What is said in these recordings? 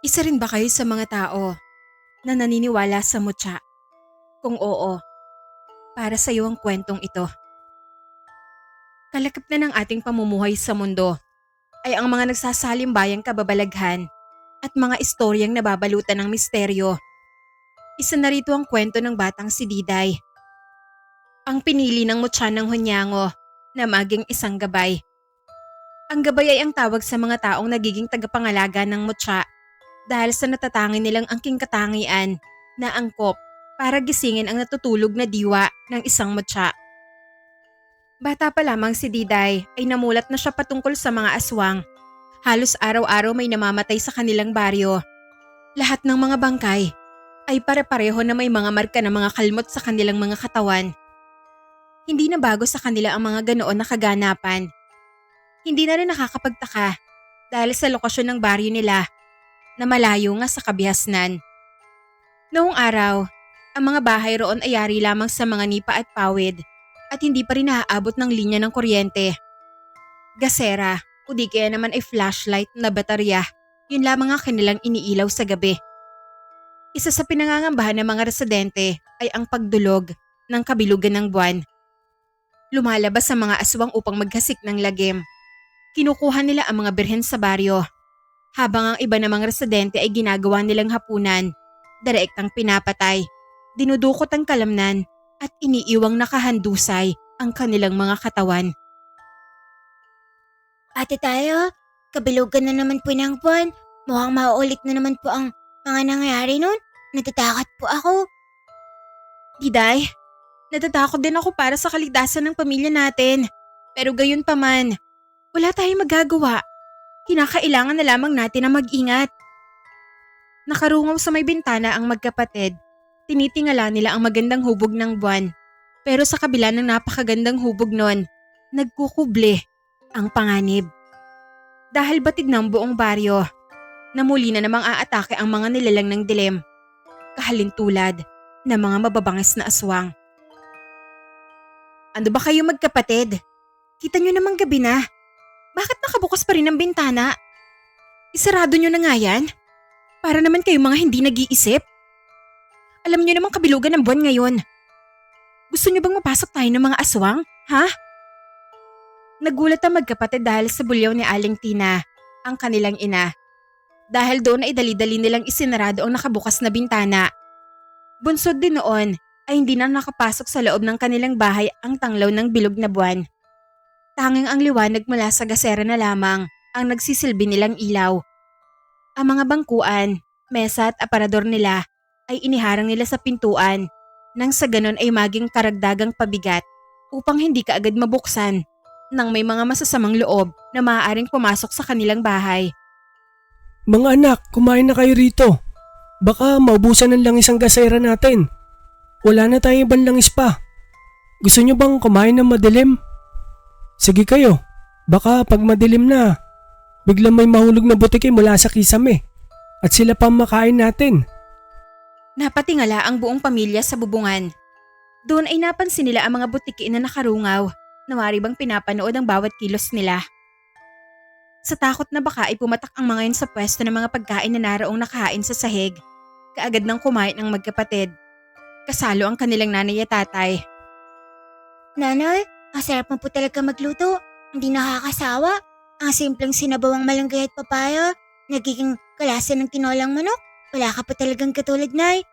Isa rin ba kayo sa mga tao na naniniwala sa mutya? Kung oo, para sa iyo ang kwentong ito. Kalakip na ng ating pamumuhay sa mundo ay ang mga nagsasalimbayang kababalaghan at mga istoryang nababalutan ng misteryo. Isa na rito ang kwento ng batang si Diday. Ang pinili ng mutya ng Hunyango na maging isang gabay. Ang gabay ay ang tawag sa mga taong nagiging tagapangalaga ng mutya dahil sa natatangin nilang angking katangian na angkop para gisingin ang natutulog na diwa ng isang mutya. Bata pa lamang si Diday ay namulat na siya patungkol sa mga aswang. Halos araw-araw may namamatay sa kanilang baryo. Lahat ng mga bangkay ay pare-pareho na may mga marka ng mga kalmot sa kanilang mga katawan. Hindi na bago sa kanila ang mga ganoon na kaganapan. Hindi na rin nakakapagtaka dahil sa lokasyon ng baryo nila na malayo nga sa kabihasnan. Noong araw, ang mga bahay roon ay yari lamang sa mga nipa at pawid at hindi pa rin naaabot ng linya ng kuryente. Gasera o di kaya naman ay flashlight na baterya, yun lamang ang kanilang iniilaw sa gabi. Isa sa pinangangambahan ng mga residente ay ang pagdulog ng kabilugan ng buwan. Lumalabas sa mga aswang upang maghasik ng lagim. Kinukuha nila ang mga birhen sa baryo, habang ang iba namang residente ay ginagawa nilang hapunan, direktang pinapatay, dinudukot ang kalamnan at iniiwang nakahandusay ang kanilang mga katawan. Ate tayo, kabilugan na naman po ng buwan. Mukhang mauulit na naman po ang mga nangyayari nun. Natatakot po ako. Diday, natatakot din ako para sa kaligtasan ng pamilya natin. Pero gayon pa man, wala tayong magagawa. Kinakailangan na lamang natin na mag-ingat. Nakarungaw sa may bintana ang magkapatid. Tinitingala nila ang magandang hubog ng buwan. Pero sa kabila ng napakagandang hubog nun, nagkukuble ang panganib. Dahil batid ng buong baryo, na muli na namang aatake ang mga nilalang ng dilim. Kahalintulad ng mga mababangis na aswang. Ano ba kayo magkapatid? Kita nyo namang gabi na. Bakit nakabukas pa rin ang bintana? Isarado nyo na nga yan? Para naman kayo mga hindi nag-iisip. Alam nyo namang kabilugan ng buwan ngayon. Gusto nyo bang mapasok tayo ng mga aswang? Ha? Nagulat ang magkapatid dahil sa bulyaw ni Aling Tina, ang kanilang ina. Dahil doon ay dali-dali nilang isinarado ang nakabukas na bintana. Bunsod din noon ay hindi na nakapasok sa loob ng kanilang bahay ang tanglaw ng bilog na buwan. Tanging ang liwanag mula sa gasera na lamang ang nagsisilbi nilang ilaw. Ang mga bangkuan, mesa at aparador nila ay iniharang nila sa pintuan nang sa ganon ay maging karagdagang pabigat upang hindi kaagad mabuksan nang may mga masasamang loob na maaaring pumasok sa kanilang bahay. Mga anak, kumain na kayo rito. Baka maubusan ng langis ang gasera natin. Wala na tayong ibang langis pa. Gusto nyo bang kumain ng madilim? Sige kayo, baka pag madilim na, biglang may mahulog na butike mula sa kisame at sila pa makain natin. Napatingala ang buong pamilya sa bubungan. Doon ay napansin nila ang mga butiki na nakarungaw na wari bang pinapanood ang bawat kilos nila. Sa takot na baka ay pumatak ang mga yun sa pwesto ng mga pagkain na naraong nakahain sa sahig. Kaagad nang kumain ng magkapatid. Kasalo ang kanilang nanay at tatay. Nanay, masarap mo po talaga magluto. Hindi nakakasawa. Ang simpleng sinabawang malunggay at papaya, nagiging kalasa ng tinolang manok. Wala ka pa talagang katulad, Nay.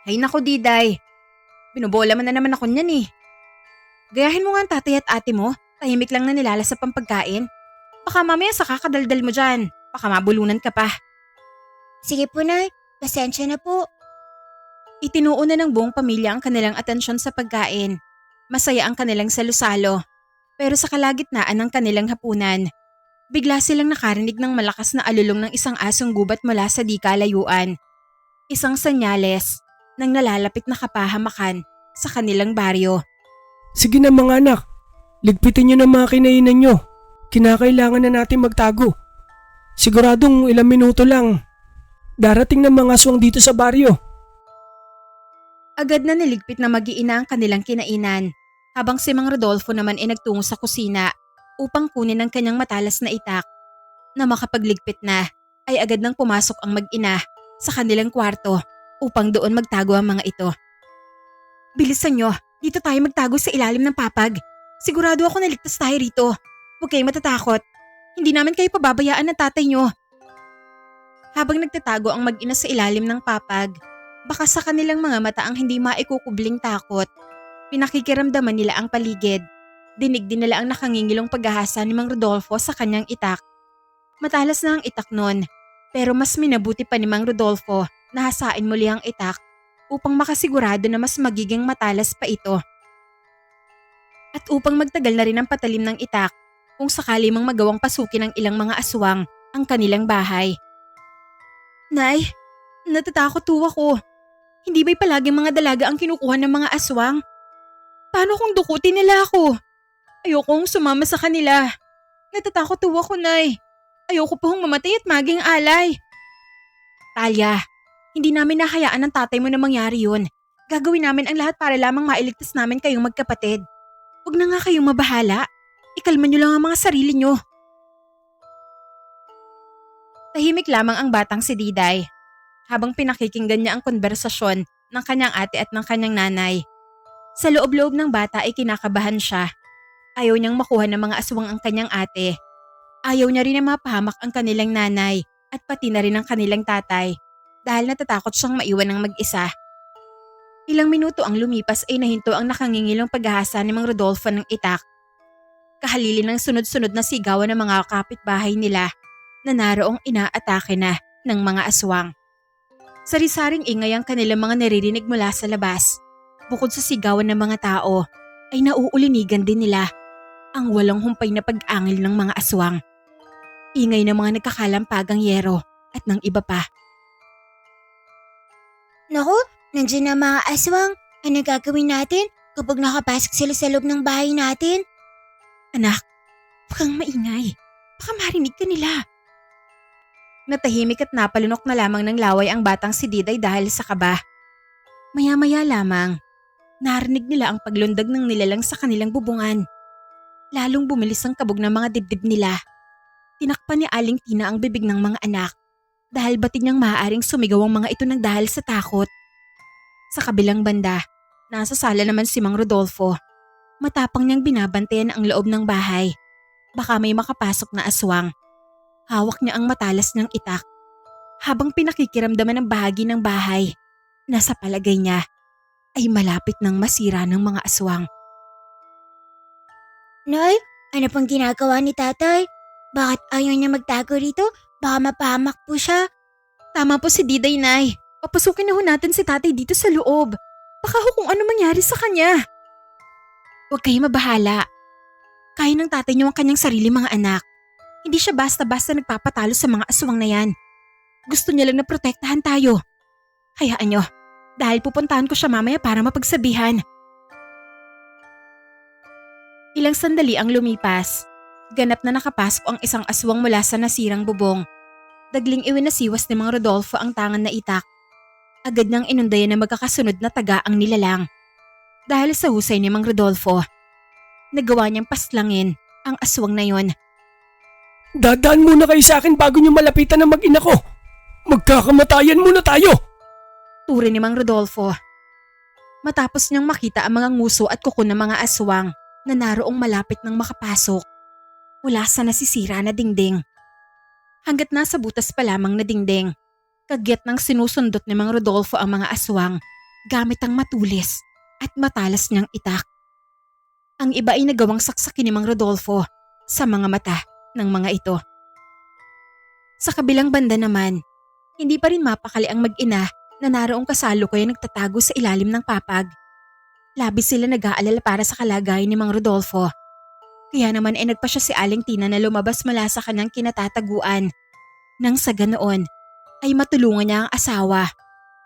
Ay nako Diday, binubola mo na naman ako niyan eh. Gayahin mo nga ang tatay at ate mo, tahimik lang na nilalasap ang pagkain. Baka mamaya sa kakadaldal mo dyan, baka mabulunan ka pa. Sige po, Nay. Pasensya na po. Itinuuna ng buong pamilya ang kanilang atensyon sa pagkain. Masaya ang kanilang salusalo. Pero sa kalagitnaan ng kanilang hapunan, bigla silang nakarinig ng malakas na alulong ng isang asong gubat mula sa di kalayuan. Isang senyales ng nalalapit na kapahamakan sa kanilang baryo. Sige na mga anak, ligpitin nyo ng mga kinainan nyo. Kinakailangan na natin magtago. Siguradong ilang minuto lang. Darating ng mga aswang dito sa baryo. Agad na niligpit na mag-iina ang kanilang kinainan, habang si Mang Rodolfo naman ay nagtungo sa kusina upang kunin ang kanyang matalas na itak. Na makapagligpit na, ay agad nang pumasok ang mag-ina sa kanilang kwarto upang doon magtago ang mga ito. Bilisan nyo, dito tayo magtago sa ilalim ng papag. Sigurado ako na ligtas tayo rito. Huwag kayong matatakot. Hindi namin kayo pababayaan ng tatay nyo. Habang nagtatago ang mag-ina sa ilalim ng papag, baka sa kanilang mga mata ang hindi maikukubling takot. Pinakikiramdaman nila ang paligid. Dinig din nila ang nakangingilong paghahasa ni Mang Rodolfo sa kanyang itak. Matalas na ang itak nun, pero mas minabuti pa ni Mang Rodolfo na hasain muli ang itak upang makasigurado na mas magiging matalas pa ito. At upang magtagal na rin ang patalim ng itak kung sakali mang magawang pasukin ng ilang mga aswang ang kanilang bahay. Nay, natatakot ho ako. Hindi ba'y palaging mga dalaga ang kinukuha ng mga aswang? Paano kung dukutin nila ako? Ayokong sumama sa kanila. Natatakot ho ako, Nay. Ayoko pa hong mamatay at maging alay. Talia, hindi namin nahayaan ng tatay mo na mangyari yun. Gagawin namin ang lahat para lamang mailigtas namin kayong magkapatid. Huwag na nga kayong mabahala. Ikalma niyo lang ang mga sarili niyo. Tahimik lamang ang batang si Diday habang pinakikinggan niya ang konversasyon ng kanyang ate at ng kanyang nanay. Sa loob-loob ng bata ay kinakabahan siya. Ayaw niyang makuha ng mga aswang ang kanyang ate. Ayaw niya rin na mapahamak ang kanilang nanay at pati na rin ang kanilang tatay dahil natatakot siyang maiwan ng mag-isa. Ilang minuto ang lumipas ay nahinto ang nakangingilong paghahasa ni Mang Rodolfo ng itak. Kahalili ng sunod-sunod na sigawan ng mga kapitbahay nila na naroong inaatake na ng mga aswang. Sari-saring ingay ang kanilang mga naririnig mula sa labas. Bukod sa sigawan ng mga tao, ay nauulinigan din nila ang walang humpay na pag-angil ng mga aswang. Ingay ng mga nagkakalampagang yero at ng iba pa. Naku, nandiyan na mga aswang. Ano gagawin natin kapag nakapasok sila sa loob ng bahay natin? Anak, huwag kang maingay. Baka marinig ka nila. Natahimik at napalunok na lamang ng laway ang batang si Diday dahil sa kaba. Maya-maya lamang, narinig nila ang paglundag ng nilalang sa kanilang bubungan. Lalong bumilis ang kabog ng mga dibdib nila. Tinakpan ni Aling Tina ang bibig ng mga anak dahil batid niyang maaaring sumigaw ang mga ito ng dahil sa takot. Sa kabilang banda, nasa sala naman si Mang Rodolfo. Matapang niyang binabantayan ang loob ng bahay. Baka may makapasok na aswang. Hawak niya ang matalas ng itak habang pinakikiramdaman ng bahagi ng bahay na sa palagay niya ay malapit ng masira ng mga aswang. Nay, ano pang ginagawa ni tatay? Bakit ayaw niya magtago rito? Baka mapahamak po siya. Tama po si Diday, Nay. Papasukin na ho natin si tatay dito sa loob. Baka ho kung ano mangyari sa kanya. Huwag kayo mabahala. Kaya ng tatay niyo ang kanyang sarili mga anak. Hindi siya basta-basta nagpapatalo sa mga aswang na yan. Gusto niya lang na protektahan tayo. Hayaan niyo, dahil pupuntahan ko siya mamaya para mapagsabihan. Ilang sandali ang lumipas. Ganap na nakapasok ang isang aswang mula sa nasirang bubong. Dagling iwinasiwas ni Mang Rodolfo ang tangan na itak. Agad niyang inundayan na magkakasunod na taga ang nilalang. Dahil sa husay ni Mang Rodolfo, nagawa niyang paslangin ang aswang na yon. Dadaan muna kayo sa akin bago niyo malapitan ang mag-ina ko. Magkakamatayan muna tayo. Turi ni Mang Rodolfo. Matapos niyang makita ang mga nguso at kuko ng mga aswang na naroong malapit ng makapasok mula sa nasisira na dingding. Hanggat nasa butas pa lamang na dingding, kagyat ng sinusundot ni Mang Rodolfo ang mga aswang gamit ang matulis at matalas niyang itak. Ang iba ay nagawang saksakin ni Mang Rodolfo sa mga mata ng mga ito. Sa kabilang banda naman, hindi pa rin mapakali ang mag-ina na naroong kasalukuyan nagtatago sa ilalim ng papag. Labis sila nag-aalala para sa kalagayan ni Mang Rodolfo. Kaya naman ay nagpa siya si Aling Tina na lumabas mula sa kanyang kinatataguan. Nang sa ganoon ay matulungan niya ang asawa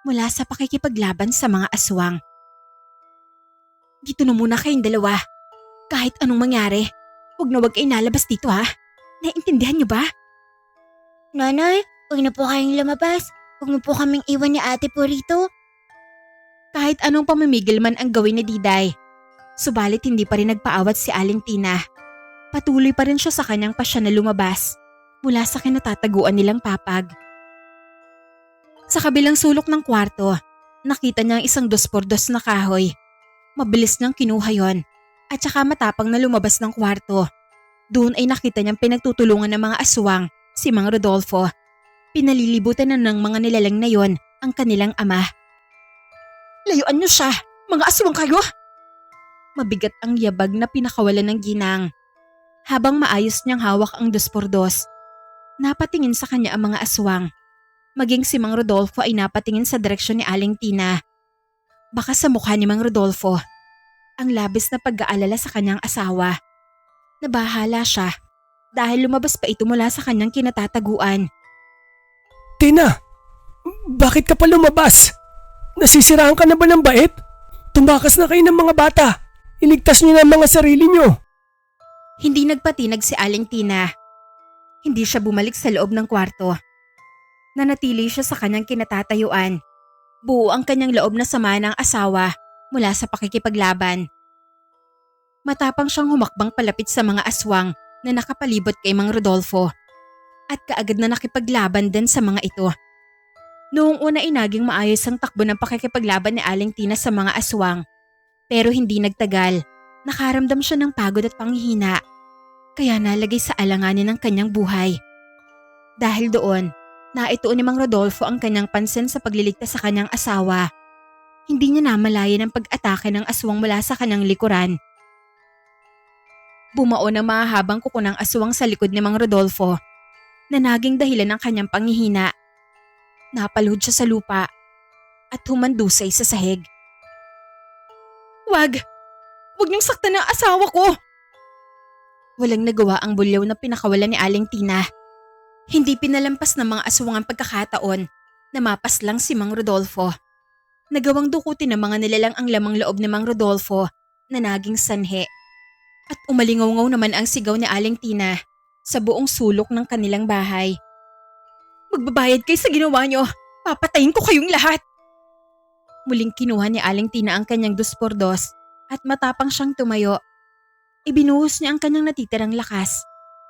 mula sa pakikipaglaban sa mga aswang. Dito na muna kayong dalawa. Kahit anong mangyari, huwag na huwag kayo nalabas dito ha. Naiintindihan niyo ba? Nanay, huwag na po kayong lumabas. Huwag mo po kaming iwan ni ate po rito. Kahit anong pamimigil man ang gawin ni Diday, subalit hindi pa rin nagpaawat si Aling Tina. Patuloy pa rin siya sa kanyang pasya na lumabas mula sa kinatataguan nilang papag. Sa kabilang sulok ng kwarto, nakita niya ang isang 2x2 na kahoy. Mabilis niyang kinuha yon at saka matapang na lumabas ng kwarto. Doon ay nakita niyang pinagtutulungan ng mga aswang si Mang Rodolfo. Pinalilibutan na ng mga nilalang na yon ang kanilang ama. "Layuan niyo siya! Mga aswang kayo!" Mabigat ang yabag na pinakawalan ng ginang. Habang maayos niyang hawak ang 2x2, napatingin sa kanya ang mga aswang. Maging si Mang Rodolfo ay napatingin sa direksyon ni Aling Tina. Baka sa mukha ni Mang Rodolfo ang labis na pag-aalala sa kanyang asawa. Nabahala siya dahil lumabas pa ito mula sa kanyang kinatataguan. Tina, bakit ka pa lumabas? Nasisiraan ka na ba ng bait? Tumakas na kayo ng mga bata. Iligtas niyo na ang mga sarili niyo. Hindi nagpatinag si Aling Tina. Hindi siya bumalik sa loob ng kwarto. Nanatili siya sa kanyang kinatatayuan. Buo ang kanyang loob na sama ng asawa mula sa pakikipaglaban. Matapang siyang humakbang palapit sa mga aswang na nakapalibot kay Mang Rodolfo at kaagad na nakipaglaban din sa mga ito. Noong una ay naging maayos ang takbo ng pakikipaglaban ni Aling Tina sa mga aswang, pero hindi nagtagal. Nakaramdam siya ng pagod at panghihina, kaya nalagay sa alanganin ng kanyang buhay. Dahil doon, naituon ni Mang Rodolfo ang kanyang pansin sa pagliligtas sa kanyang asawa. Hindi niya namalayan ang pag-atake ng aswang mula sa kanyang likuran. Bumao ng mahahabang kuko ng aswang sa likod ni Mang Rodolfo na naging dahilan ng kanyang panghihina. Napalhod siya sa lupa at humandusay sa sahig. "Wag! Huwag niyong saktan ang asawa ko!" Walang nagawa ang bulyaw na pinakawalan ni Aling Tina. Hindi pinalampas ng mga aswang ang pagkakataon na mapaslang si Mang Rodolfo. Nagawang dukutin ng mga nilalang ang lamang loob ni Mang Rodolfo na naging sanhe. At umalingaw-ngaw naman ang sigaw ni Aling Tina sa buong sulok ng kanilang bahay. "Magbabayad kayo sa ginawa niyo! Papatayin ko kayong lahat!" Muling kinuha ni Aling Tina ang kanyang 2x2 at matapang siyang tumayo. Ibinuhos niya ang kanyang natitirang lakas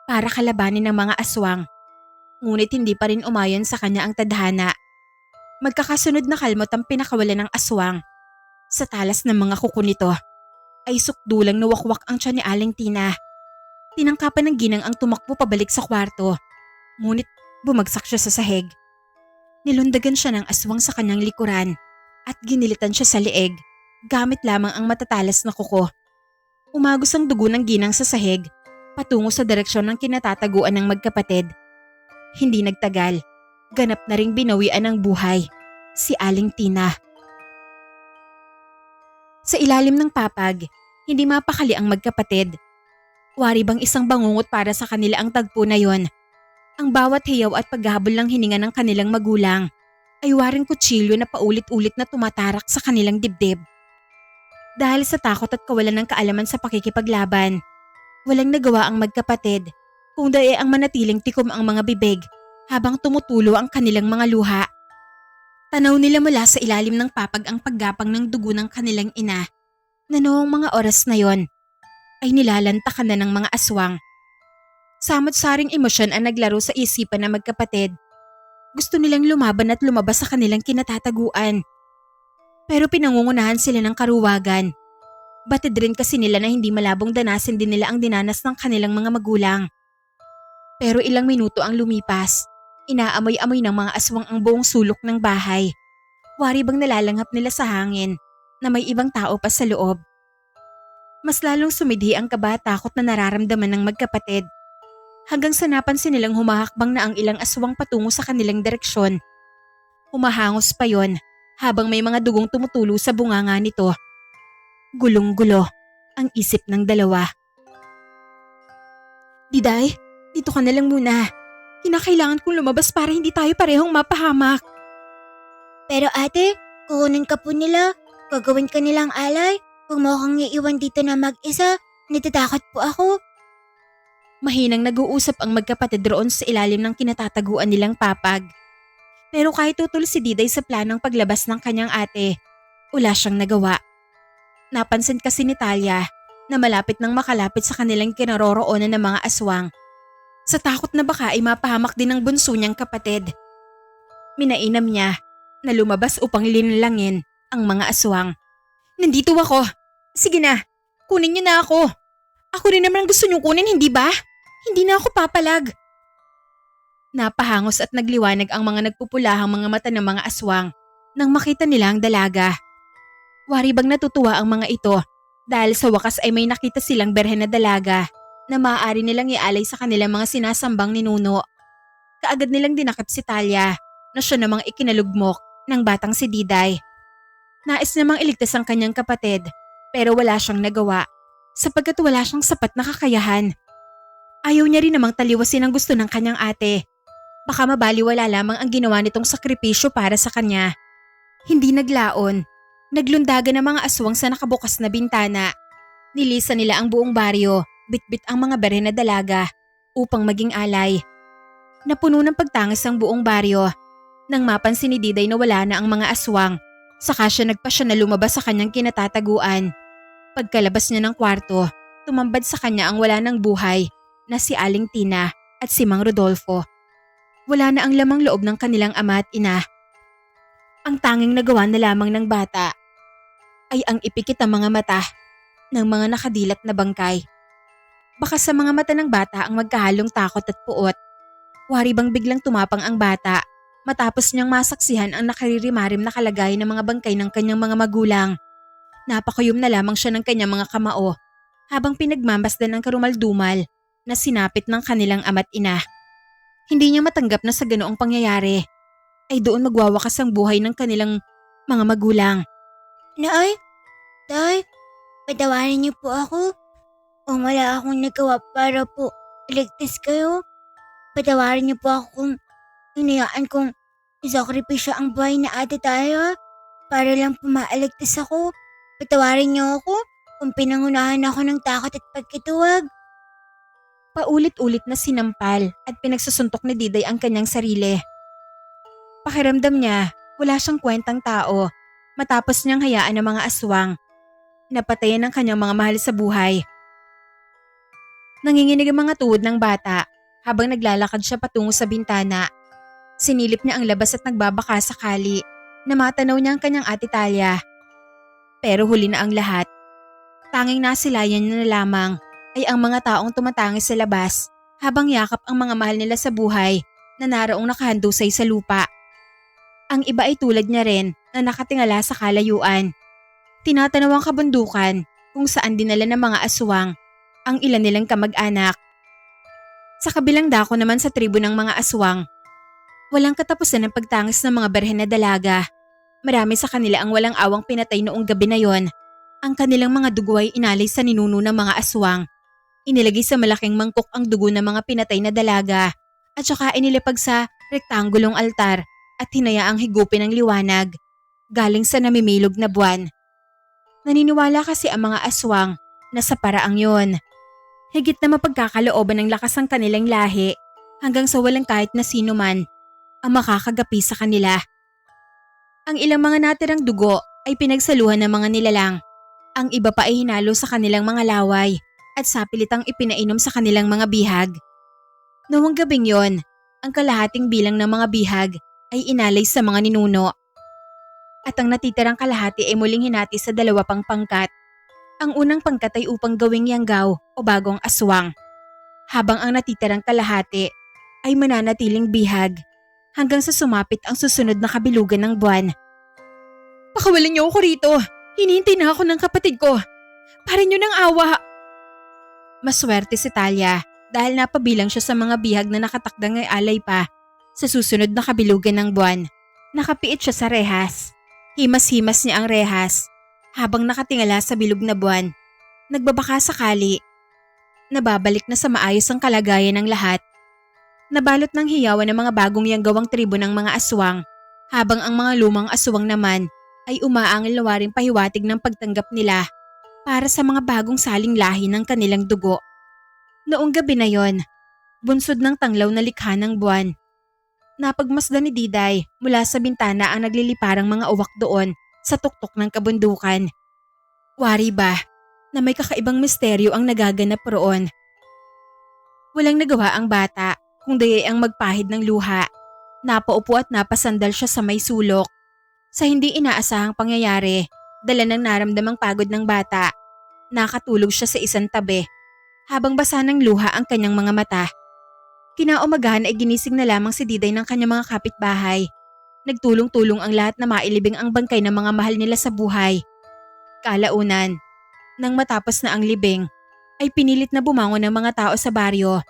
para kalabanin ng mga aswang. Ngunit hindi pa rin umayon sa kanya ang tadhana. Magkakasunod na kalmot ang pinakawalan ng aswang. Sa talas ng mga kuko nito ay sukdulang nawakwak ang tiyan ni Aling Tina. Tinangkapan ng ginang ang tumakbo pabalik sa kwarto. Ngunit bumagsak siya sa sahig. Nilundagan siya ng aswang sa kanyang likuran at ginilitan siya sa leeg gamit lamang ang matatalas na kuko. Umagos ang dugo ng ginang sa sahig patungo sa direksyon ng kinatataguan ng magkapatid. Hindi nagtagal, ganap na ring binawian ng buhay si Aling Tina. Sa ilalim ng papag, hindi mapakali ang magkapatid. Wari bang isang bangungot para sa kanila ang tagpo na yon. Ang bawat hiyaw at paghabol ng hininga ng kanilang magulang ay waring kutsilyo na paulit-ulit na tumatarak sa kanilang dibdib. Dahil sa takot at kawalan ng kaalaman sa pakikipaglaban, walang nagawa ang magkapatid kung dae ang manatiling tikom ang mga bibig habang tumutulo ang kanilang mga luha. Tanaw nila mula sa ilalim ng papag ang paggapang ng dugo ng kanilang ina na noong mga oras na yon ay nilalantakan na ng mga aswang. Samot-saring emosyon ang naglaro sa isipan ng magkapatid. Gusto nilang lumaban at lumabas sa kanilang kinatataguan. Pero pinangungunahan sila ng karuwagan. Batid rin kasi nila na hindi malabong danasin din nila ang dinanas ng kanilang mga magulang. Pero ilang minuto ang lumipas. Inaamoy-amoy ng mga aswang ang buong sulok ng bahay. Wari bang nalalanghap nila sa hangin na may ibang tao pa sa loob. Mas lalong sumidhi ang kaba at takot na nararamdaman ng magkapatid. Hanggang sa napansin nilang humahakbang na ang ilang aswang patungo sa kanilang direksyon. Humahangos pa yon habang may mga dugong tumutulo sa bunganga nito. Gulong-gulo ang isip ng dalawa. "Diday, dito ka na lang muna. Kinakailangan kong lumabas para hindi tayo parehong mapahamak." Pero ate, kukunin ka po nila. Gagawin ka nilang alay. Kung mo akong iiwan dito na mag-isa, natatakot po ako. Mahinang nag-uusap ang magkapatid roon sa ilalim ng kinatataguan nilang papag. Pero kahit tutol si Diday sa planong paglabas ng kanyang ate, wala siyang nagawa. Napansin kasi ni Talia na malapit nang makalapit sa kanilang kinaroroonan ng mga aswang. Sa takot na baka ay mapahamak din ang bunso niyang kapatid. Minainam niya na lumabas upang linlangin ang mga aswang. Nandito ako. Sige na, kunin niyo na ako. Ako rin naman ang gusto niyong kunin, hindi ba? Hindi na ako papalag. Napahangos at nagliwanag ang mga nagpupulahang mga mata ng mga aswang nang makita nila ang dalaga. Wari bang natutuwa ang mga ito dahil sa wakas ay may nakita silang berhen na dalaga na maaari nilang ialay sa kanilang mga sinasambang ninuno. Kaagad nilang dinakip si Talia na siya namang ikinalugmok ng batang si Diday. Nais namang iligtas ang kanyang kapatid pero wala siyang nagawa sapagkat wala siyang sapat na kakayahan. Ayaw niya rin namang taliwasin ang gusto ng kanyang ate. Baka mabaliwala lamang ang ginawa nitong sakripisyo para sa kanya. Hindi naglaon. Naglundagan ang mga aswang sa nakabukas na bintana. Nilisan nila ang buong baryo, bitbit ang mga bere na dalaga upang maging alay. Napuno ng pagtangis ang buong baryo. Nang mapansin ni Diday na wala na ang mga aswang, saka siya nagpasya na lumabas sa kanyang kinatataguan. Pagkalabas niya ng kwarto, tumambad sa kanya ang wala ng buhay na si Aling Tina at si Mang Rodolfo. Wala na ang lamang loob ng kanilang ama at ina. Ang tanging nagawa na lamang ng bata ay ang ipikit ang mga mata ng mga nakadilat na bangkay. Baka sa mga mata ng bata ang magkahalong takot at puot. Wari bang biglang tumapang ang bata matapos niyang masaksihan ang nakaririmarim na kalagayan ng mga bangkay ng kanyang mga magulang. Napakuyom na lamang siya ng kanyang mga kamao habang pinagmamasdan ng karumaldumal na sinapit ng kanilang ama't ina. Hindi niya matanggap na sa ganoong pangyayari ay doon magwawakas ang buhay ng kanilang mga magulang. Nay, Tay, patawarin niyo po ako. Kung wala akong nagawa para po iligtas kayo. Patawarin niyo po ako kung hinayaan kong isakripisyo ang buhay na ate tayo para lang po maaligtas ako. Patawarin niyo ako kung pinangunahan ako ng takot at pagkituwag. Paulit-ulit na sinampal at pinagsusuntok ni Diday ang kanyang sarili. Pakiramdam niya, wala siyang kwentang tao matapos niyang hayaan ang mga aswang. Napatayan ang kanyang mga mahal sa buhay. Nanginginig ang mga tuhod ng bata habang naglalakad siya patungo sa bintana. Sinilip niya ang labas at nagbabaka sakali na matanaw niya ang kanyang ate Talia. Pero huli na ang lahat. Tanging nasilayan niya na lamang ay ang mga taong tumatangis sa labas habang yakap ang mga mahal nila sa buhay na naraong nakahandusay sa lupa. Ang iba ay tulad niya rin na nakatingala sa kalayuan. Tinatanaw ang kabundukan kung saan dinala ng mga aswang ang ilan nilang kamag-anak. Sa kabilang dako naman sa tribo ng mga aswang, walang katapusan ng pagtangis ng mga berhen na dalaga. Marami sa kanila ang walang awang pinatay noong gabi na yon. Ang kanilang mga dugo ay inalay sa ninuno ng mga aswang. Inilagay sa malaking mangkok ang dugo ng mga pinatay na dalaga at saka inilipag sa rektangulong altar at hinayaang higupin ng liwanag galing sa namimilog na buwan. Naniniwala kasi ang mga aswang na sa paraang yon, higit na mapagkakalooban ng lakas ang kanilang lahi hanggang sa walang kahit na sino man ang makakagapi sa kanila. Ang ilang mga natirang dugo ay pinagsaluhan ng mga nilalang. Ang iba pa ay hinalo sa kanilang mga laway at sapilitang ipinainom sa kanilang mga bihag. Noong gabing yon, ang kalahating bilang ng mga bihag ay inalay sa mga ninuno. At ang natitirang kalahati ay muling hinati sa dalawa pang pangkat. Ang unang pangkat ay upang gawing yanggaw o bagong aswang, habang ang natitirang kalahati ay mananatiling bihag hanggang sa sumapit ang susunod na kabilugan ng buwan. Pakawalan niyo ako rito! Hinihintay na ako ng kapatid ko! Parin niyo ng awa! Maswerte si Talia dahil napabilang siya sa mga bihag na nakatakdang ay alay pa sa susunod na kabilugan ng buwan. Nakapiit siya sa rehas. Himas-himas niya ang rehas habang nakatingala sa bilog na buwan. Nagbabaka sakali. Nababalik na sa maayos ang kalagayan ng lahat. Nabalot ng hiyawan ng mga bagong yanggawang tribo ng mga aswang habang ang mga lumang aswang naman ay umaangil na waring pahiwatig ng pagtanggap nila para sa mga bagong saling lahi ng kanilang dugo. Noong gabi na yon, bunsod ng tanglaw na likha ng buwan. Napagmasdan ni Diday mula sa bintana ang nagliliparang mga uwak doon sa tuktok ng kabundukan. Wari ba na may kakaibang misteryo ang nagaganap roon? Walang nagawa ang bata kundi ang magpahid ng luha. Napaupo at napasandal siya sa may sulok. Sa hindi inaasahang pangyayari, dala ng naramdamang pagod ng bata, nakatulog siya sa isang tabi habang basa ng luha ang kanyang mga mata. Kinaumagahan ay ginising na lamang si Diday ng kanyang mga kapitbahay. Nagtulong-tulong ang lahat na mailibing ang bangkay ng mga mahal nila sa buhay. Kalaunan, nang matapos na ang libing, ay pinilit na bumangon ng mga tao sa baryo.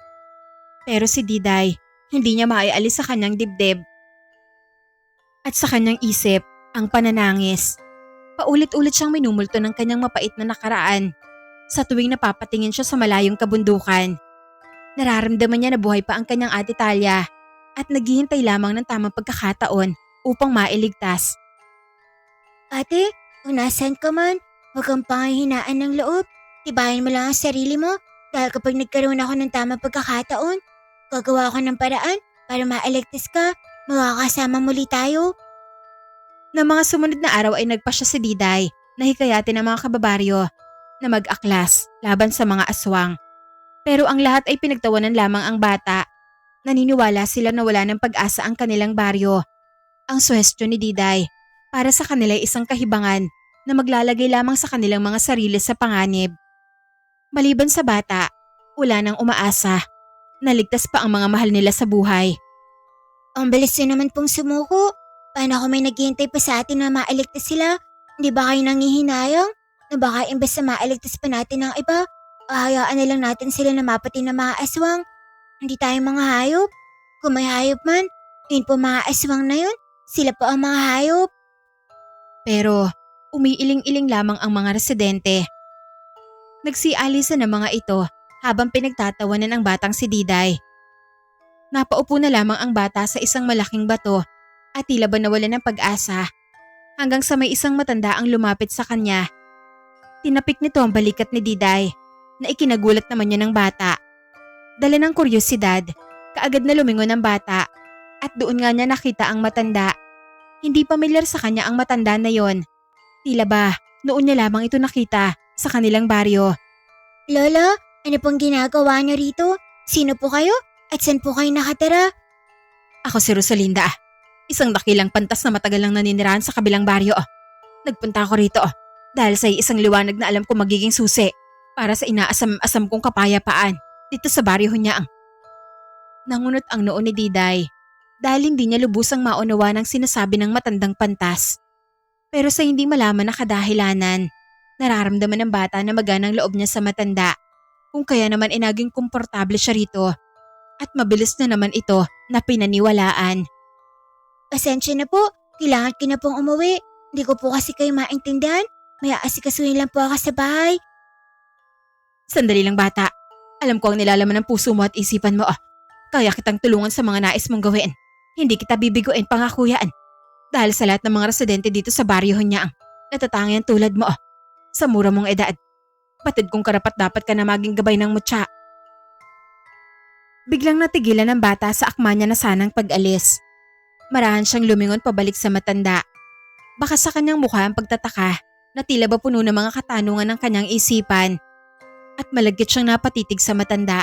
Pero si Diday, hindi niya maialis sa kanyang dibdib. At sa kanyang isip, ang pananangis. Paulit-ulit siyang minumulto ng kanyang mapait na nakaraan. Sa tuwing napapatingin siya sa malayong kabundukan, nararamdaman niya na buhay pa ang kanyang ate Talia at naghihintay lamang ng tamang pagkakataon upang mailigtas. Ate, kung nasan ka man, huwag kang panghihinaan ng loob. Tibayan mo lang ang sarili mo dahil kapag nagkaroon ako ng tamang pagkakataon, gagawa ako ng paraan para ma-electis ka, makakasama muli tayo. Na mga sumunod na araw ay nagpasya si Diday na hikayatin ng mga kababaryo na mag-aklas laban sa mga aswang. Pero ang lahat ay pinagtawanan lamang ang bata. Naniniwala sila na wala ng pag-asa ang kanilang baryo. Ang suhestyon ni Diday para sa kanila ay isang kahibangan na maglalagay lamang sa kanilang mga sarili sa panganib. Maliban sa bata, wala nang umaasa. Naligtas pa ang mga mahal nila sa buhay. Ang bilis na naman pong sumuko. Paano kung may naghihintay pa sa atin na ma-electis sila? Hindi ba kayo nanghihinayang? Na baka imbes na ma-electis pa natin ng iba, ahayaan na lang natin sila na mapati ng mga aswang. Hindi tayo mga hayop. Kung may hayop man, yun po mga aswang na yun. Sila po ang mga hayop. Pero umiiling-iling lamang ang mga residente. Nagsialisan ng mga ito habang pinagtatawanan ang batang si Diday. Napaupo na lamang ang bata sa isang malaking bato at tila ba nawalan ng pag-asa hanggang sa may isang matanda ang lumapit sa kanya. Tinapik nito ang balikat ni Diday na ikinagulat naman niya ng bata. Dala ng kuryosidad, kaagad na lumingon ang bata at doon nga niya nakita ang matanda. Hindi pamilyar sa kanya ang matanda na yon. Tila ba noon niya lamang ito nakita sa kanilang baryo. Lola, ano pong ginagawa niyo rito? Sino po kayo? At saan po kayo nakatira? Ako si Rosalinda. Isang dakilang pantas na matagal lang naninirahan sa kabilang baryo. Nagpunta ako rito dahil sa isang liwanag na alam ko magiging susi para sa inaasam-asam kong kapayapaan dito sa baryo Hunyang. Nangunot ang noo ni Diday dahil hindi niya lubusang maunawa ng sinasabi ng matandang pantas. Pero sa hindi malaman na kadahilanan, nararamdaman ng bata na maganang loob niya sa matanda kung kaya naman naging komportable siya rito at mabilis na naman ito na pinaniwalaan. Pasensya na po, kailangan ko na pong umuwi. Hindi ko po kasi kayo maintindihan. May aasikasuhin lang po ako sa bahay. Sandali lang bata. Alam ko ang nilalaman ng puso mo at isipan mo. Kaya kitang tulungan sa mga nais mong gawin. Hindi kita bibiguin, pangako yan. Dahil sa lahat ng mga residente dito sa baryo Hunyang, natatangi ang tulad mo. Sa mura mong edad. Batid kong karapat dapat ka na maging gabay ng mutya. Biglang natigilan ng bata sa akma niya na sanang pag-alis. Marahan siyang lumingon pabalik sa matanda. Baka sa kanyang mukha ang pagtataka na tila ba puno ng mga katanungan ng kanyang isipan. At malagkit siyang napatitig sa matanda.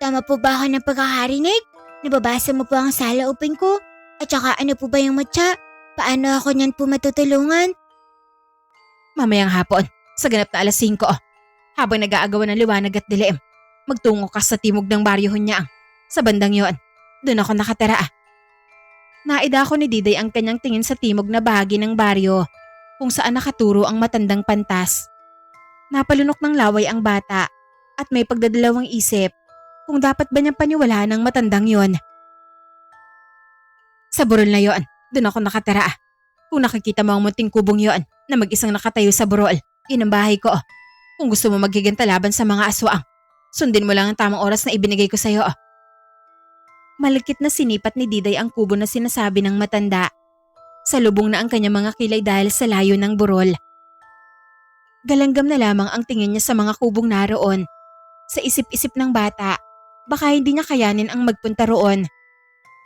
Tama po ba ako ng pagkakarinig? Nababasa mo po ang salaupin ko? At saka ano po ba yung matya? Paano ako niyan po matutulungan? Mamayang hapon, sa ganap na alas 5, habang nag-aagawan ng liwanag at dilim, magtungo ka sa timog ng baryo Hunyang. Sa bandang yon, doon ako nakatira. Naida ko ni Diday ang kanyang tingin sa timog na bahagi ng baryo kung saan nakaturo ang matandang pantas. Napalunok ng laway ang bata at may pagdadalawang isip kung dapat ba niyang paniwalaan ang matandang yon. Sa burol na yon, doon ako nakatira. Kung nakikita mo ang munting kubong yon na mag-isang nakatayo sa burol, yun ang bahay ko. Kung gusto mo magiganta laban sa mga aswang, sundin mo lang ang tamang oras na ibinigay ko sa iyo. Malagkit na sinipat ni Diday ang kubo na sinasabi ng matanda. Salubong na ang kanyang mga kilay dahil sa layo ng burol. Galanggam na lamang ang tingin niya sa mga kubong naroon. Sa isip-isip ng bata, baka hindi niya kayanin ang magpunta roon.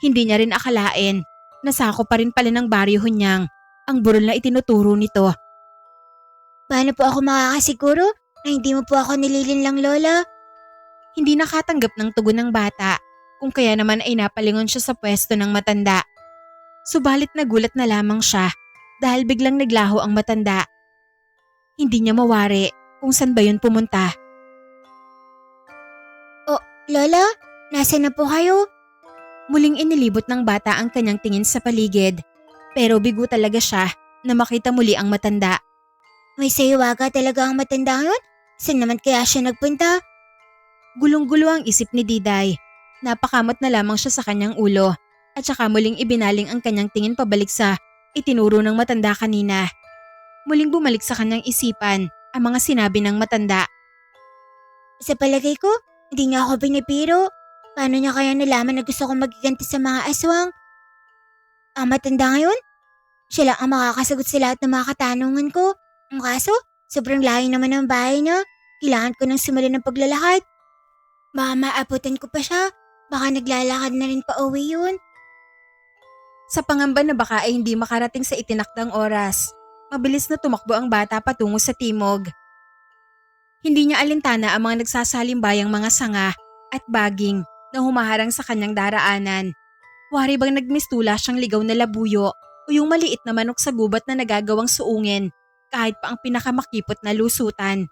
Hindi niya rin akalain na sako pa rin pala ng baryo Hunyang ang burol na itinuturo nito. Paano po ako makakasiguro na hindi mo po ako nililinlang, Lola? Hindi nakatanggap ng tugon ng bata, kung kaya naman ay napalingon siya sa pwesto ng matanda. Subalit nagulat na lamang siya dahil biglang naglaho ang matanda. Hindi niya mawari kung saan ba yun pumunta. Lola, nasa na po kayo? Muling inilibot ng bata ang kanyang tingin sa paligid, pero bigo talaga siya na makita muli ang matanda. May sayawaga talaga ang matanda ngayon? Saan naman kaya siya nagpunta? Gulong-gulo ang isip ni Diday. Napakamot na lamang siya sa kanyang ulo at saka muling ibinaling ang kanyang tingin pabalik sa itinuro ng matanda kanina. Muling bumalik sa kanyang isipan ang mga sinabi ng matanda. Sa palagay ko, hindi niya ako binibiro. Paano niya kaya nalaman na gusto kong magiganti sa mga aswang? Ang matanda ngayon? Siya lang ang makakasagot sa lahat ng mga katanungan ko. Ang kaso, sobrang layo naman ng bahay niya. Kailangan ko nang simulan ng paglalakad. Baka maabutan ko pa siya. Baka naglalakad na rin pa uwi yun. Sa pangamba na baka ay hindi makarating sa itinakdang oras, mabilis na tumakbo ang bata patungo sa timog. Hindi niya alintana ang mga nagsasalimbayang mga sanga at baging na humaharang sa kanyang daraanan. Wari bang nagmistula siyang ligaw na labuyo o yung maliit na manok sa gubat na nagagawang suungin kahit pa ang pinakamakipot na lusutan.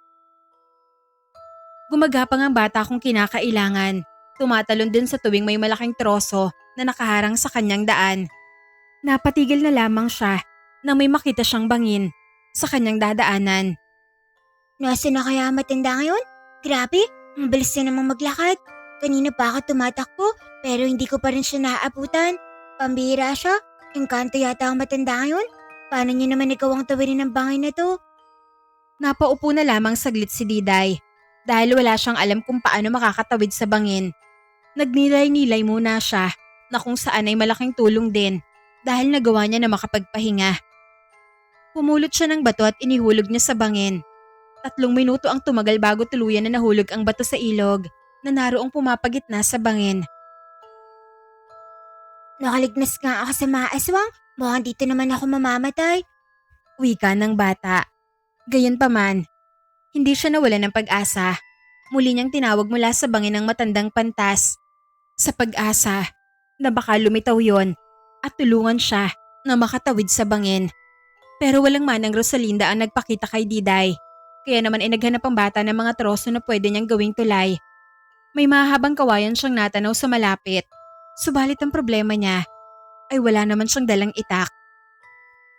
Gumagapang ang bata kung kinakailangan. Tumatalon din sa tuwing may malaking troso na nakaharang sa kanyang daan. Napatigil na lamang siya nang may makita siyang bangin sa kanyang dadaanan. Nasaan na kaya ang matanda ngayon? Grabe, ang bilis na namang maglakad. Kanina pa ako tumatakbo pero hindi ko pa rin siya naaabutan. Pambihira siya. Engkanto yata ang matanda ngayon. Paano niya naman ikaw ang tawirin ng bangin na to? Napaupo na lamang saglit si Diday dahil wala siyang alam kung paano makakatawid sa bangin. Nagnilay-nilay muna siya na kung saan ay malaking tulong din dahil nagawa niya na makapagpahinga. Pumulot siya ng bato at inihulog niya sa bangin. 3 minuto ang tumagal bago tuluyan na nahulog ang bato sa ilog na naroong pumapagitna sa bangin. Nakalignas nga ako sa mga aswang. Mukhang dito naman ako mamamatay. Wika ng bata. Gayunpaman, hindi siya nawala ng pag-asa. Muli niyang tinawag mula sa bangin ng matandang pantas. Sa pag-asa na baka lumitaw yon at tulungan siya na makatawid sa bangin. Pero walang manang Rosalinda ang nagpakita kay Diday. Kaya naman ay naghanap ang bata ng mga troso na pwede niyang gawing tulay. May mahabang kawayan siyang natanaw sa malapit. Subalit ang problema niya ay wala naman siyang dalang itak.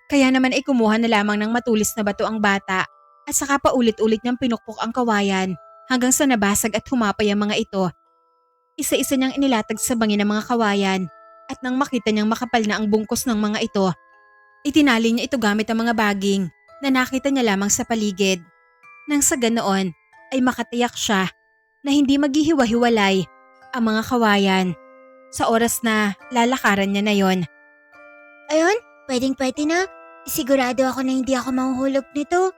Kaya naman ay kumuha na lamang ng matulis na bato ang bata at saka paulit-ulit niyang pinukpok ang kawayan hanggang sa nabasag at humapay ang mga ito. Isa-isa niyang inilatag sa bangin ng mga kawayan at nang makita niyang makapal na ang bungkos ng mga ito, itinali niya ito gamit ang mga baging na nakita niya lamang sa paligid. Nang sa ganoon ay makatiyak siya na hindi maghihiwa-hiwalay ang mga kawayan sa oras na lalakaran niya na yon. Ayun, pwedeng-pwede na. Sigurado ako na hindi ako mahuhulog nito.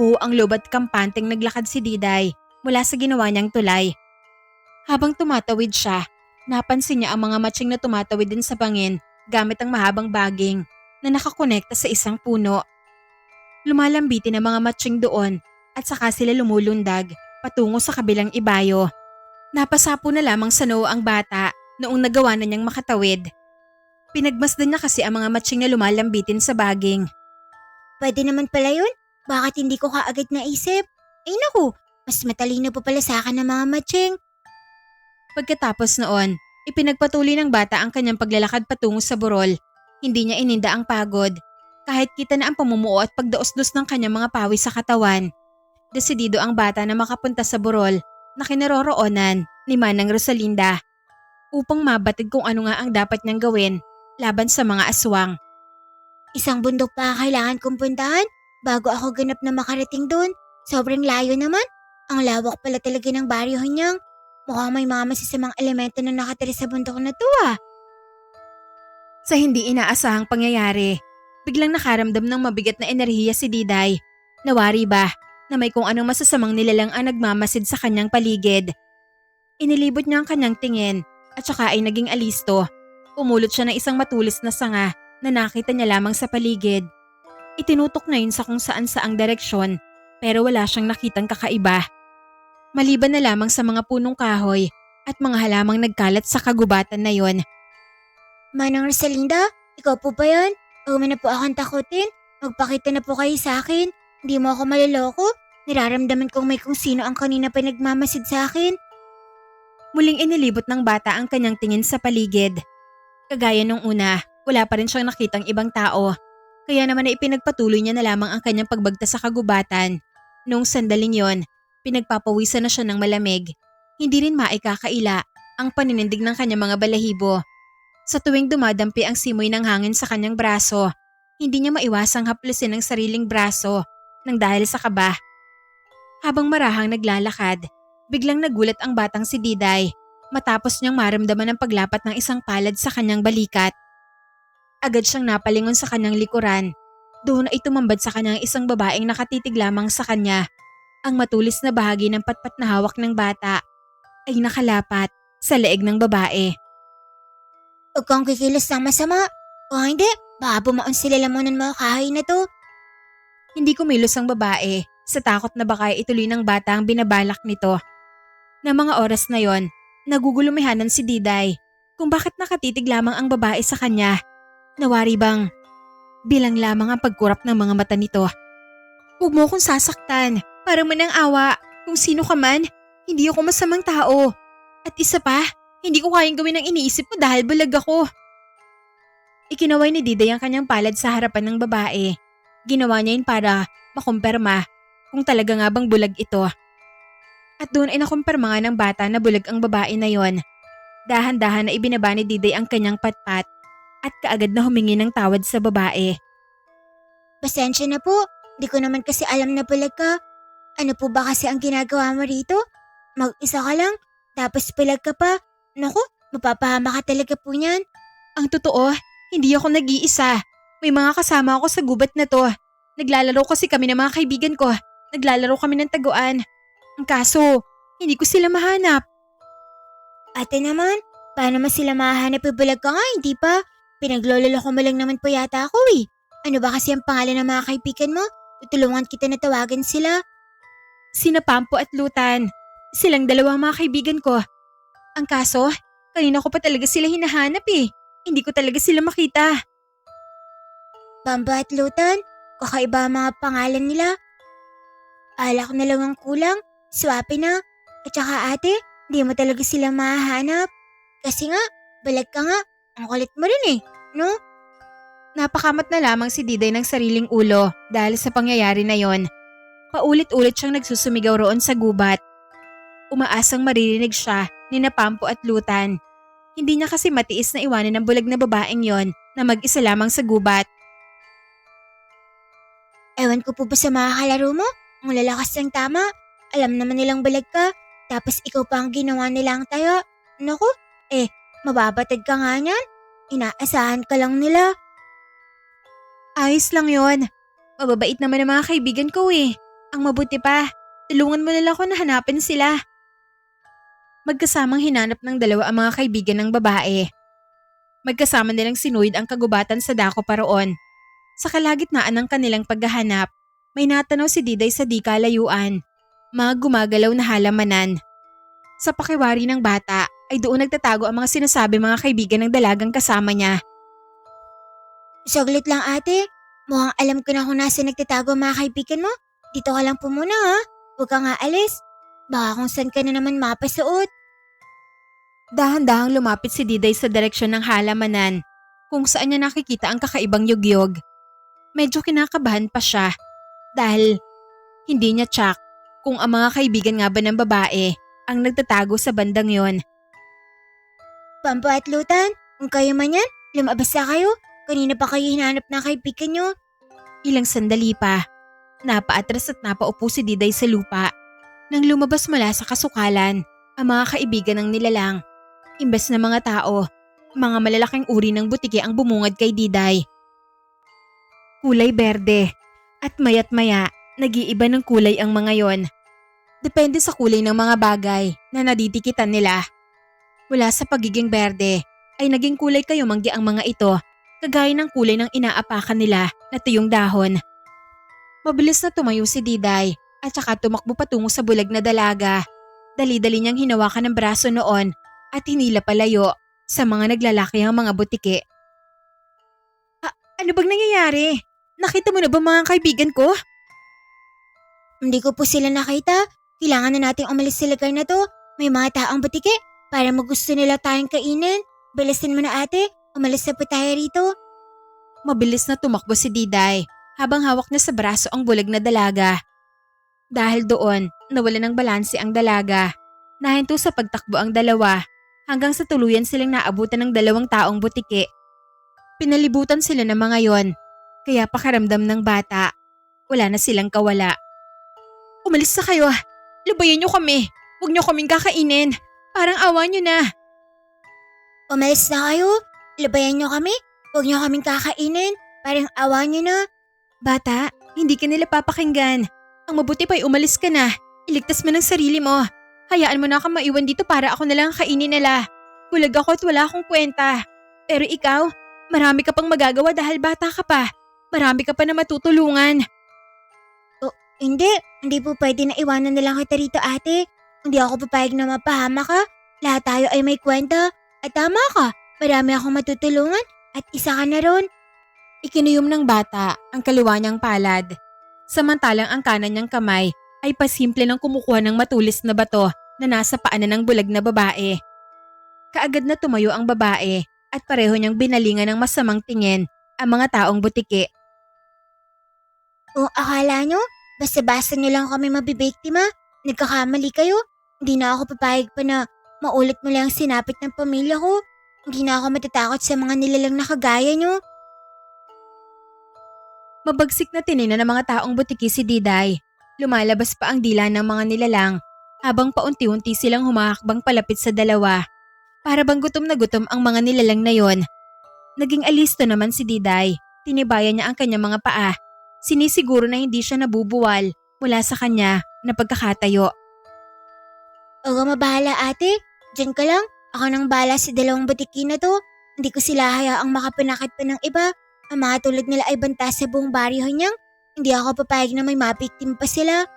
Buo ang loob at kampanteng naglakad si Diday mula sa ginawa niyang tulay. Habang tumatawid siya, napansin niya ang mga matching na tumatawid din sa bangin gamit ang mahabang baging na nakakonekta sa isang puno. Lumalambitin ang mga matching doon at saka sila lumulundag patungo sa kabilang ibayo. Napasapo na lamang sa noo ang bata noong nagawa na niyang makatawid. Pinagmasdan niya kasi ang mga matching na lumalambitin sa baging. Pwede naman pala yun. Bakit hindi ko kaagad naisip? Ay naku, mas matalino pa pala sa akin ng mga matching. Pagkatapos noon, ipinagpatuloy ng bata ang kanyang paglalakad patungo sa burol. Hindi niya ininda ang pagod. Kahit kita na ang pamumuo at pagdaos-dos ng kanyang mga pawis sa katawan. Desidido ang bata na makapunta sa burol na kinaroroonan ni Manang Rosalinda upang mabatid kung ano nga ang dapat niyang gawin laban sa mga aswang. Isang bundok pa kailangan kong puntahan bago ako ganap na makarating doon. Sobrang layo naman. Ang lawak pala talaga ng baryo niyang. Mukhang may mga masisamang elemento na nakatira sa bundok na to ah. Sa hindi inaasahang pangyayari, biglang nakaramdam ng mabigat na enerhiya si Diday. Nawari ba na may kung anong masasamang nilalang ang nagmamasid sa kanyang paligid. Inilibot niya ang kanyang tingin at saka ay naging alisto. Umulot siya ng isang matulis na sanga na nakita niya lamang sa paligid. Itinutok na yun sa kung saan saang direksyon pero wala siyang nakitang kakaiba. Maliban na lamang sa mga punong kahoy at mga halamang nagkalat sa kagubatan na yon. Manang Rosalinda, ikaw po ba yan? Huwag mo na po akong takutin. Magpakita na po kayo sa akin. Hindi mo ako maloloko. Nararamdaman kong may kung sino ang kanina pa nagmamasid sa akin. Muling inilibot ng bata ang kanyang tingin sa paligid. Kagaya nung una, wala pa rin siyang nakitang ibang tao. Kaya naman ay ipinagpatuloy niya na lamang ang kanyang pagbagta sa kagubatan. Noong sandaling yon, pinagpapawisan na siya ng malamig. Hindi rin maikakaila ang paninindig ng kanyang mga balahibo. Sa tuwing dumadampi ang simoy ng hangin sa kanyang braso, hindi niya maiwasang haplusin ang sariling braso nang dahil sa kaba. Habang marahang naglalakad, biglang nagulat ang batang si Diday matapos niyang maramdaman ang paglapat ng isang palad sa kanyang balikat. Agad siyang napalingon sa kanyang likuran. Doon ay tumambad sa kanyang isang babaeng nakatitig lamang sa kanya. Ang matulis na bahagi ng patpat na hawak ng bata ay nakalapat sa leeg ng babae. Huwag kang kikilos ng masama. O hindi, baka bumaon sila lamunan mo kahoy na to. Hindi kumilos ang babae sa takot na baka ituloy ng bata ang binabalak nito. Na mga oras na yon, nagugulumihanan si Diday kung bakit nakatitig lamang ang babae sa kanya. Nawari bang bilang lamang ang pagkurap ng mga mata nito. Huwag mo akong sasaktan, parang manang awa. Kung sino ka man, hindi ako masamang tao. At isa pa, hindi ko kayang gawin ang iniisip mo dahil bulag ako. Ikinaway ni Diday ang kanyang palad sa harapan ng babae. Ginawa niya yun para makumpirma kung talaga nga bang bulag ito. At doon ay nakumpirma nga ng bata na bulag ang babae na yon. Dahan-dahan na ibinaba ni Diday ang kanyang patpat at kaagad na humingi ng tawad sa babae. Pasensya na po, di ko naman kasi alam na bulag ka. Ano po ba kasi ang ginagawa mo rito? Mag-isa ka lang, tapos bulag ka pa. Naku, mapapahama ka talaga po niyan. Ang totoo, hindi ako nag-iisa. May mga kasama ako sa gubat na to. Naglalaro kasi kami ng mga kaibigan ko. Naglalaro kami ng taguan. Ang kaso, hindi ko sila mahanap. Ate naman, paano mo sila mahanap bulag ka nga, hindi pa? Pinaglololo ko mo lang naman po yata ako eh. Ano ba kasi ang pangalan ng mga kaibigan mo? Tutulungan kita na tawagan sila. Sina Pampo at Lutan. Silang dalawang mga kaibigan ko. Ang kaso, kanina ko pa talaga sila hinahanap eh. Hindi ko talaga sila makita. Pampa at Lutan, kakaiba ang mga pangalan nila. Alak na lang ang kulang, swape na. At saka ate, di mo talaga sila mahanap. Kasi nga, balag ka nga, ang kulit mo rin eh, no? Napakamat na lamang si Diday ng sariling ulo dahil sa pangyayari na yon. Paulit-ulit siyang nagsusumigaw roon sa gubat. Umaasang maririnig siya ni Pampo at Lutan. Hindi niya kasi matiis na iwanan ng bulag na babaeng yon na mag-isa lamang sa gubat. Ewan ko po ba sa mga kalaro mo? Ang lalakas ng tama. Alam naman nilang balag ka. Tapos ikaw pa ang ginawa nilang tayo. Naku, mababatid ka nga niyan. Inaasahan ka lang nila. Ayos lang yon. Mababait naman ang mga kaibigan ko eh. Ang mabuti pa, tulungan mo na lang ako na hanapin sila. Magkasamang hinanap ng dalawa ang mga kaibigan ng babae. Magkasama nilang sinuwid ang kagubatan sa dako paroon. Sa kalagitnaan ng kanilang paghahanap, may natanaw si Diday sa di kalayuan. Mga gumagalaw na halamanan. Sa pakiwari ng bata ay doon nagtatago ang mga sinasabi mga kaibigan ng dalagang kasama niya. Saglit lang ate. Mukhang alam ko na kung nasa nagtatago ang mga kaibigan mo. Dito ka lang po muna ha. Huwag ka nga alis. Baka kung saan ka na naman mapasuot. Dahan-dahang lumapit si Diday sa direksyon ng halamanan kung saan niya nakikita ang kakaibang yugyog. Medyo kinakabahan pa siya dahil hindi niya tsak kung ang mga kaibigan nga ba ng babae ang nagtatago sa bandang yon. Pampo at Lutan, kung kayo man yan, lumabas na kayo. Kanina pa kayo hinanap na kaibigan nyo. Ilang sandali pa, napaatras at napaupo si Diday sa lupa. Nang lumabas mula sa kasukalan, ang mga kaibigan ng nilalang. Imbes na mga tao, mga malalaking uri ng butike ang bumungad kay Diday. Kulay berde at mayat maya, nag-iiba ng kulay ang mga yon. Depende sa kulay ng mga bagay na nadidikitan nila. Mula sa pagiging berde ay naging kulay kayumanggi ang mga ito, kagaya ng kulay ng inaapakan nila na tuyong dahon. Mabilis na tumayo si Diday at saka tumakbo patungo sa bulag na dalaga. Dali-dali niyang hinawakan ng braso noon at hinila palayo sa mga naglalaki ang mga butiki. Ano bang nangyayari? Nakita mo na ba mga kaibigan ko? Hindi ko po sila nakita. Kailangan na nating umalis sa lugar na to. May mga taong butike para magusto nila tayong kainin. Bilisin mo na ate. Umalis na po tayo rito. Mabilis na tumakbo si Diday habang hawak niya sa braso ang bulag na dalaga. Dahil doon, nawala ng balanse ang dalaga. Nahinto sa pagtakbo ang dalawa hanggang sa tuluyan silang naabutan ng dalawang taong butike. Pinalibutan sila ng mga yon, kaya pakaramdam ng bata, wala na silang kawala. Umalis na kayo. Lubayan niyo kami. Huwag niyo kaming kakainin. Parang awa niyo na. Umalis na kayo. Labayan nyo kami. Huwag nyo kaming kakainin. Parang awa nyo na. Bata, hindi ka nila papakinggan. Ang mabuti pa'y umalis ka na. Iligtas mo ng sarili mo. Hayaan mo na akong maiwan dito para ako na lang ang kainin nila. Bulag ako at wala akong kwenta. Pero ikaw, marami ka pang magagawa dahil bata ka pa. Marami ka pa na matutulungan. Hindi po pwede na iwanan na lang kita rito ate. Hindi ako papayag na mapahama ka. Lahat tayo ay may kwenta. At tama ka, marami akong matutulungan at isa ka na ron. Ikinuyom ng bata ang kaliwa niyang palad. Samantalang ang kanan niyang kamay ay pasimple ng kumukuha ng matulis na bato na nasa paanan ng bulag na babae. Kaagad na tumayo ang babae at pareho niyang binalingan ng masamang tingin ang mga taong butiki. Kung akala nyo, basta-basta nyo lang kami mabibiktima, nagkakamali kayo. Hindi na ako papayag pa na maulit mo lang sinapit ng pamilya ko. Hindi na ako matatakot sa mga nilalang na kagaya nyo. Mabagsik na tinina ng mga taong butiki si Diday. Lumalabas pa ang dila ng mga nilalang habang paunti-unti silang humahakbang palapit sa dalawa. Para bang gutom na gutom ang mga nilalang na yon. Naging alisto naman si Diday. Tinibayan niya ang kanyang mga paa. Sinisiguro na hindi siya nabubuwal mula sa kanya na pagkakatayo. Oo, mabahala ate. Diyan ka lang. Ako nang bahala sa dalawang butiki na to. Hindi ko sila hayaang makapanakit pa ng iba. Ang mga tulad nila ay banta sa buong baryo niyang. Hindi ako papayag na may mabiktim pa sila.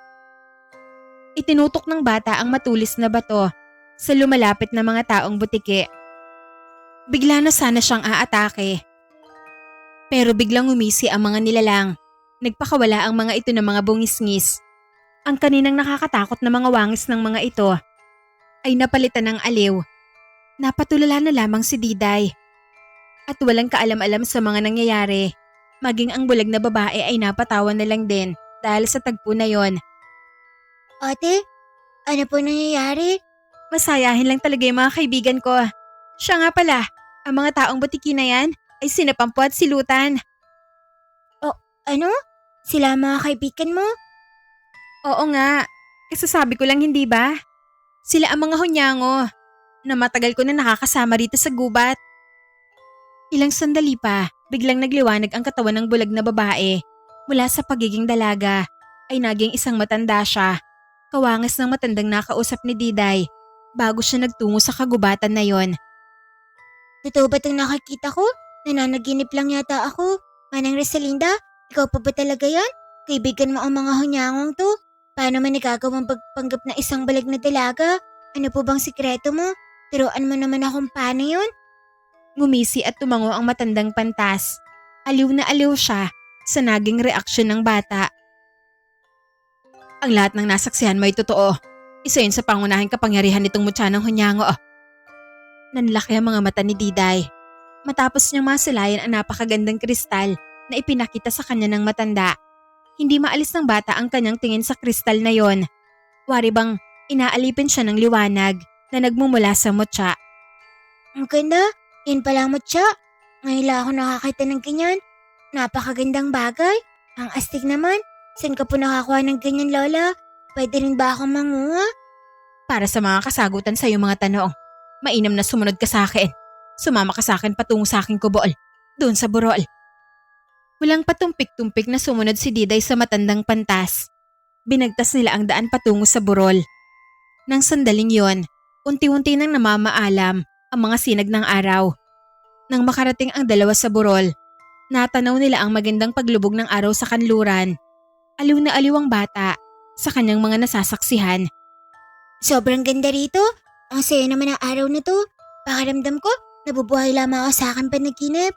Itinutok ng bata ang matulis na bato sa lumalapit na mga taong butiki. Bigla na sana siyang aatake. Pero biglang umisi ang mga nilalang. Nagpakawala ang mga ito ng mga bungisngis. Ang kaninang nakakatakot na mga wangis ng mga ito ay napalitan ng aliw. Napatulala na lamang si Diday. At walang kaalam-alam sa mga nangyayari. Maging ang bulag na babae ay napatawan na lang din dahil sa tagpo na yon. Ate, ano po nangyayari? Masayahin lang talaga yung mga kaibigan ko. Siya nga pala, ang mga taong butiki na yan ay sinapampu at silutan. Ano? Sila mga kaibigan mo? Oo nga, kasasabi ko lang hindi ba? Sila ang mga hunyango na matagal ko na nakakasama rito sa gubat. Ilang sandali pa, biglang nagliwanag ang katawan ng bulag na babae. Mula sa pagiging dalaga ay naging isang matanda siya. Kawangas ng matandang nakausap ni Diday bago siya nagtungo sa kagubatan na yon. Totoo ba itong nakakita ko? Nananaginip lang yata ako. Manang Rosalinda, ikaw pa ba talaga yan? Kaibigan mo ang mga hunyangong to? Paano man nagagawang pagpanggap na isang balag na dalaga? Ano po bang sikreto mo? Turuan mo naman akong paano yun? Ngumisi at tumango ang matandang pantas. Aliw na aliw siya sa naging reaksyon ng bata. Ang lahat ng nasaksihan mo ay totoo. Isa yun sa pangunahing kapangyarihan nitong mutya ng hunyango. Nanlaki ang mga mata ni Diday. Matapos niyang masulayan ang napakagandang kristal na ipinakita sa kanya ng matanda. Hindi maalis ng bata ang kanyang tingin sa kristal na yon. Wari bang inaalipin siya ng liwanag na nagmumula sa mutya. Ang ganda, yan pala mo tsa. Ngayon lang ako nakakita ng ganyan. Napakagandang bagay. Ang astig naman. Saan ka po nakakuha ng ganyan, Lola? Pwede rin ba akong manguha? Para sa mga kasagutan sa iyong mga tanong, mainam na sumunod ka sa akin. Sumama ka sa akin patungo sa aking kubol, doon sa burol. Walang patumpik-tumpik na sumunod si Diday sa matandang pantas. Binagtas nila ang daan patungo sa burol. Nang sandaling yon, unti-unti nang namamaalam ang mga sinag ng araw. Nang makarating ang dalawa sa burol, natanaw nila ang magandang paglubog ng araw sa kanluran. Aliw na aliw ang bata sa kanyang mga nasasaksihan. Sobrang ganda rito. Ang saya naman ng araw na to. Pakiramdam ko, nabubuhay lamang ako sa aking panaginip.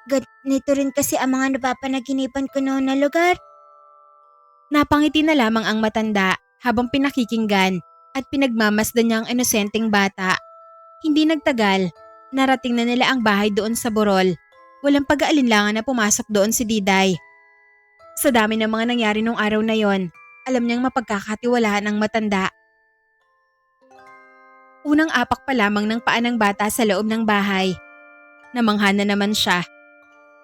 Ganito rin kasi ang mga napapanaginipan ko noon na lugar. Napangiti na lamang ang matanda habang pinakikinggan at pinagmamasdan niya ang inosenteng bata. Hindi nagtagal, narating na nila ang bahay doon sa burol. Walang pag-aalinlangan na pumasok doon si Diday. Sa dami ng mga nangyari nung araw na yon, alam niyang mapagkakatiwalaan ang matanda. Unang apak pa lamang ng paa ng bata sa loob ng bahay. Namangha na naman siya.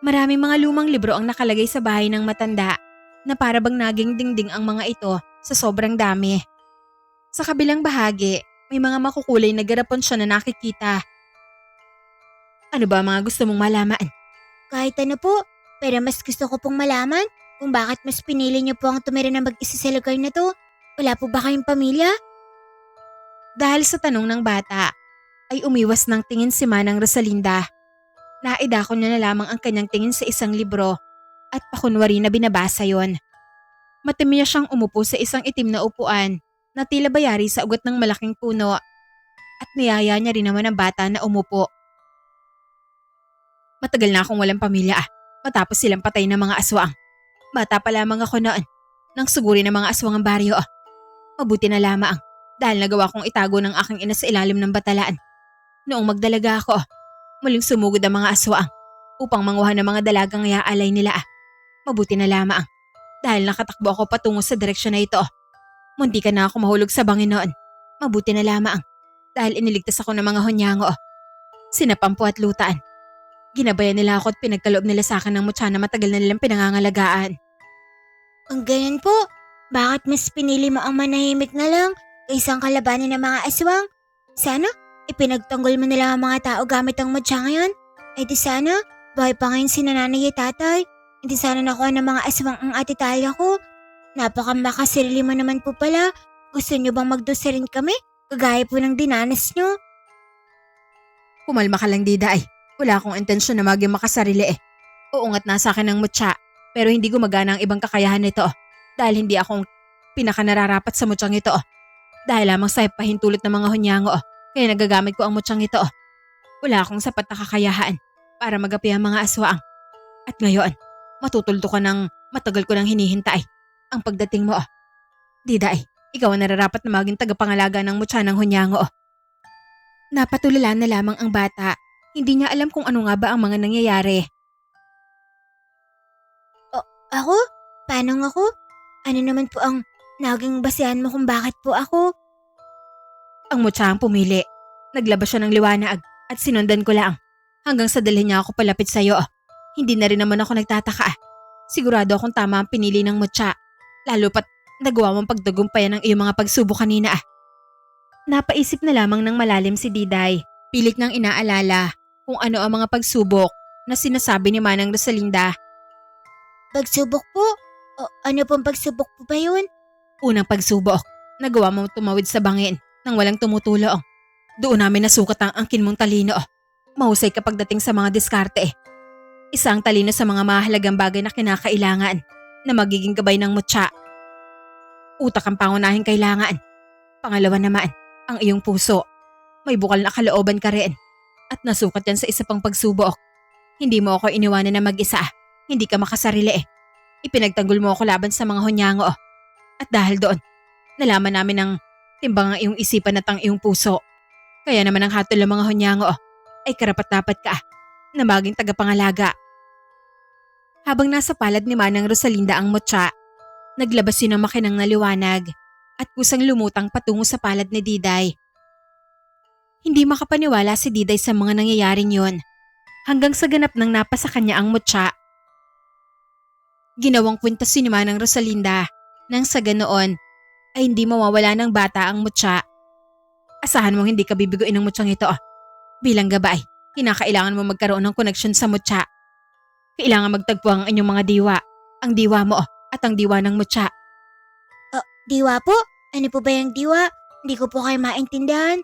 Maraming mga lumang libro ang nakalagay sa bahay ng matanda na para bang naging dingding ang mga ito sa sobrang dami. Sa kabilang bahagi, may mga makukulay na garapon siya na nakikita. Ano ba ang mga gusto mong malaman? Kahit ano po, pero mas gusto ko pong malaman kung bakit mas pinili niyo po ang tumira na mag-isa sa lugar na to. Wala po ba kayong pamilya? Dahil sa tanong ng bata, ay umiwas ng tingin si Manang Rosalinda. Naidako niya na lamang ang kanyang tingin sa isang libro at pakunwari na binabasa yon. Matimya siyang umupo sa isang itim na upuan na tila bayari sa ugat ng malaking puno at niyaya niya rin naman ang bata na umupo. Matagal na akong walang pamilya matapos silang patay ng mga aswang. Bata pa lamang ako noon nang suguri ng mga aswang ang baryo. Mabuti na lamang dahil nagawa kong itago ng aking ina sa ilalim ng batalaan. Noong magdalaga ako, muling sumugod ang mga aswang upang manguha ng mga dalagang iaalay nila. Mabuti na lamang dahil nakatakbo ako patungo sa direksyon na ito. Munti ka na ako mahulog sa bangin noon. Mabuti na lamang dahil iniligtas ako ng mga hunyango. Sinapampu at lutaan. Ginabayan nila ako at pinagkaloob nila sa akin ng mutya na matagal na nilang pinangangalagaan. Ang ganyan po. Bakit mas pinili mo ang manahimik na lang kaysa ang kalabanin ng mga aswang? Sana, ipinagtanggol mo nila ang mga tao gamit ang mutya ngayon. Ay di sana, buhay pa ngayon si nanay at tatay. Hindi sana nakuha ng mga aswang ang atitalya ko. Napakamakasarili mo naman po pala. Gusto niyo bang magdusa rin kami? Kagaya po ng dinanas niyo. Kumalma ka lang, Diday. Wala akong intensyon na maging makasarili. Uungat na sa akin ng mutya pero hindi gumagana ang ibang kakayahan nito dahil hindi akong pinakanararapat sa mutyang ito. Dahil lamang sa pahintulot ng mga hunyango kaya nagagamit ko ang mutyang ito. Wala akong sapat na kakayahan para magapi ang mga aswang. At ngayon, matutuldo ka ng matagal ko nang hinihintay ang pagdating mo. Diday, ikaw ang nararapat na maging tagapangalaga ng mutya ng hunyango. Napatulala na lamang ang bata. Hindi niya alam kung ano nga ba ang mga nangyayari. Ako? Paano ako? Ano naman po ang naging basehan mo kung bakit po ako? Ang mutya ang pumili. Naglabas siya ng liwanag at sinundan ko lang. Hanggang sa dalhin niya ako palapit sa'yo. Hindi na rin naman ako nagtataka. Sigurado akong tama ang pinili ng mutya. Lalo pat nagawa mong pagdagumpayan ng iyong mga pagsubok kanina. Napaisip na lamang ng malalim si Diday. Pilit niyang inaalala kung ano ang mga pagsubok na sinasabi ni Manang Rosalinda. Pagsubok po? Ano pong pagsubok po ba yun? Unang pagsubok, nagawa mo tumawid sa bangin nang walang tumutulong. Doon namin nasukat ang angkin mong talino. Mahusay kapag dating sa mga diskarte. Isang talino sa mga mahalagang bagay na kinakailangan na magiging gabay ng mutya. Utak ang pangunahing kailangan. Pangalawa naman, ang iyong puso. May bukal na kalooban ka rin. At nasukat yan sa isa pang pagsubok. Hindi mo ako iniwanan na mag-isa. Hindi ka makasarili. Ipinagtanggol mo ako laban sa mga hunyango. At dahil doon, nalaman namin ng timbang ang iyong isipan at ang iyong puso. Kaya naman ang hatol ng mga hunyango ay karapat-dapat ka na maging tagapangalaga. Habang nasa palad ni Manang Rosalinda ang mutya, naglabas yun ng makinang na liwanag at kusang lumutang patungo sa palad ni Diday. Hindi makapaniwala si Diday sa mga nangyayaring yon hanggang sa ganap nang napasa kanya ang mutya. Ginawang kwintas si Manang Rosalinda nang sa ganoon ay hindi mawawala ng bata ang mutya. Asahan mong hindi ka bibiguin ng mutyang ito. Bilang gabay, kinakailangan mo magkaroon ng koneksyon sa mutya. Kailangan magtagpo ang inyong mga diwa, ang diwa mo at ang diwa ng mutya. Diwa po? Ano po ba yung diwa? Hindi ko po kayo maintindihan.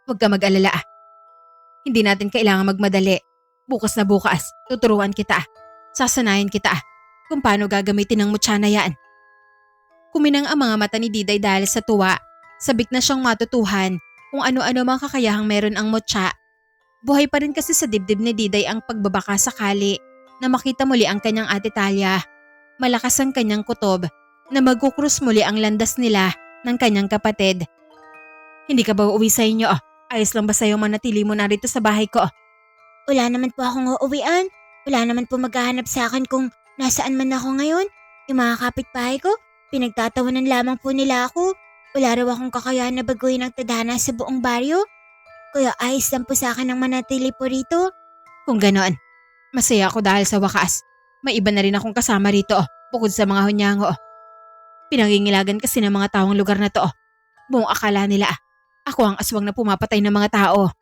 Huwag ka mag-alala. Hindi natin kailangan magmadali. Bukas na bukas, tuturuan kita. Sasanayin kita kung paano gagamitin ang mutya na yan. Kuminang ang mga mata ni Diday dahil sa tuwa. Sabik na siyang matutuhan kung ano-ano mga kakayahang meron ang mutya. Buhay pa rin kasi sa dibdib ni Diday ang pagbabaka sakali na makita muli ang kanyang ate Talia. Malakas ang kanyang kutob na magkukrus muli ang landas nila ng kanyang kapatid. Hindi ka ba uuwi sa inyo? Ayos lang ba sa'yo manatili mo narito sa bahay ko? Wala naman po akong uuwian. Wala naman po maghahanap sa akin kung nasaan man ako ngayon. Yung mga kapitbahay ko, pinagtatawanan lamang po nila ako. Wala raw akong kakayahan na baguhin ang tadhana sa buong baryo. Kaya ayos lang po sa akin ang manatili po rito. Kung ganoon, masaya ako dahil sa wakas. May iba na rin akong kasama rito bukod sa mga hunyango. Pinangingilagan kasi ng mga taong lugar na to. Buong akala nila ako ang aswang na pumapatay ng mga tao.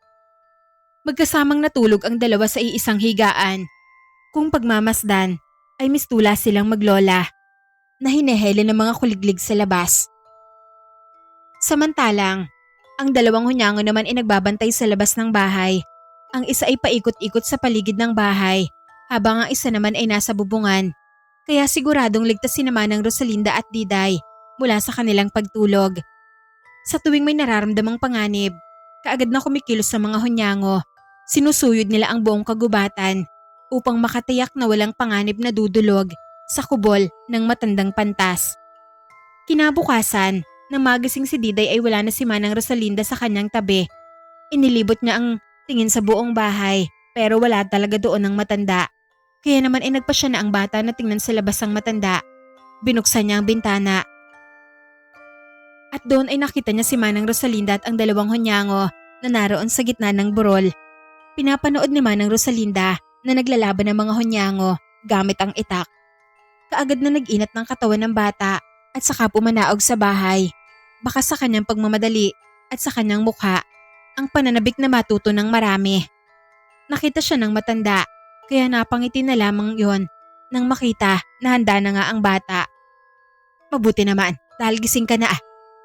Magkasamang natulog ang dalawa sa iisang higaan. Kung pagmamasdan ay mistula silang maglola na hinehele ng mga kuliglig sa labas. Samantalang, ang dalawang hunyango naman ay nagbabantay sa labas ng bahay. Ang isa ay paikot-ikot sa paligid ng bahay habang ang isa naman ay nasa bubungan. Kaya siguradong ligtas si naman ng Rosalinda at Diday mula sa kanilang pagtulog. Sa tuwing may nararamdamang panganib, kaagad na kumikilos sa mga hunyango. Sinusuyod nila ang buong kagubatan upang makatiyak na walang panganib na dudulog sa kubol ng matandang pantas. Kinabukasan, nang magising si Diday ay wala na si Manang Rosalinda sa kanyang tabi. Inilibot niya ang tingin sa buong bahay pero wala talaga doon ang matanda. Kaya naman ay nagpa siya na ang bata na tingnan sa labas ang matanda. Binuksan niya ang bintana. At doon ay nakita niya si Manang Rosalinda at ang dalawang hunyango na naroon sa gitna ng burol. Pinapanood ni Manang Rosalinda na naglalaban ng mga hunyango gamit ang itak. Kaagad na nag-inat ng katawan ng bata at saka pumanaog sa bahay. Baka sa kanyang pagmamadali at sa kanyang mukha, ang pananabik na matuto ng marami. Nakita siya ng matanda kaya napangiti na lamang yon nang makita na handa na nga ang bata. Mabuti naman dahil gising ka na .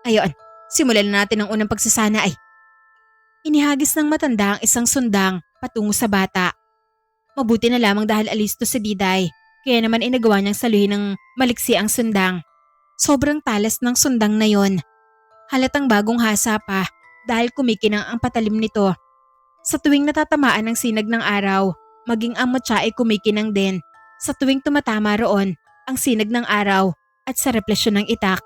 Ayon, simulan na natin ang unang pagsasana . Inihagis ng matanda ang isang sundang patungo sa bata. Mabuti na lamang dahil alisto si Diday, kaya naman ay nagawa niyang saluhin ng maliksi ang sundang. Sobrang talas ng sundang na yon. Halatang bagong hasa pa dahil kumikinang ang patalim nito. Sa tuwing natatamaan ng sinag ng araw, maging ang mutya ay kumikinang din. Sa tuwing tumatama roon ang sinag ng araw at sa refleksyon ng itak.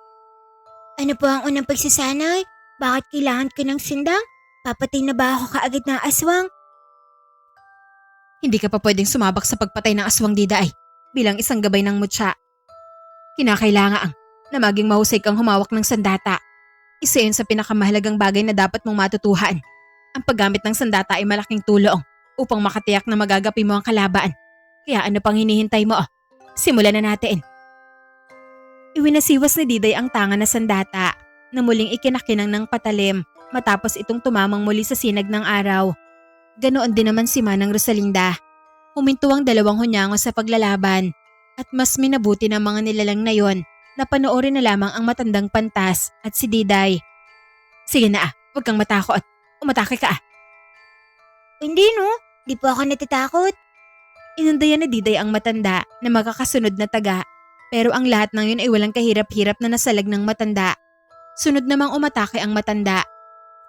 Ano po ang unang pagsasanay? Bakit kailangan ko ng sindang? Papatay na ba ako kaagad ng aswang? Hindi ka pa pwedeng sumabak sa pagpatay ng aswang Diday bilang isang gabay ng mutya. Kinakailangan na maging mahusay kang humawak ng sandata. Isa yun sa pinakamahalagang bagay na dapat mong matutuhan. Ang paggamit ng sandata ay malaking tulong upang makatiyak na magagapi mo ang kalaban. Kaya ano pang hinihintay mo? Simulan na natin. Iwinasiwas ni Diday ang tanga na sandata na muling ikinakinang ng patalim matapos itong tumamang muli sa sinag ng araw. Ganoon din naman si Manang Rosalinda. Huminto ang dalawang hunyango sa paglalaban at mas minabuti ng mga nilalang na yon na panoorin na lamang ang matandang pantas at si Diday. Sige na huwag kang matakot. Umatake ka . Hindi no, di po ako natatakot. Inundayan ni Diday ang matanda na makakasunod na taga. Pero ang lahat ng yun ay walang kahirap-hirap na nasalag ng matanda. Sunod namang umatake ang matanda.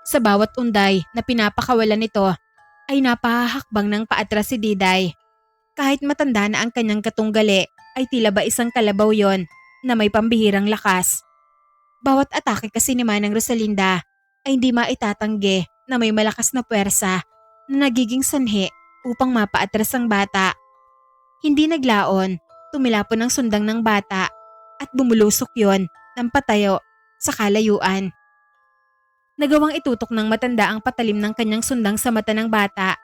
Sa bawat unday na pinapakawalan nito ay napahahakbang ng paatras si Diday. Kahit matanda na ang kanyang katunggali ay tila ba isang kalabaw yon na may pambihirang lakas. Bawat atake kasi ni Manang Rosalinda ay hindi maitatanggi na may malakas na puwersa na nagiging sanhi upang mapaatras ang bata. Hindi naglaon. Tumilapon ang sundang ng bata at bumulusok yon ng patayo sa kalayuan. Nagawang itutok ng matanda ang patalim ng kanyang sundang sa mata ng bata.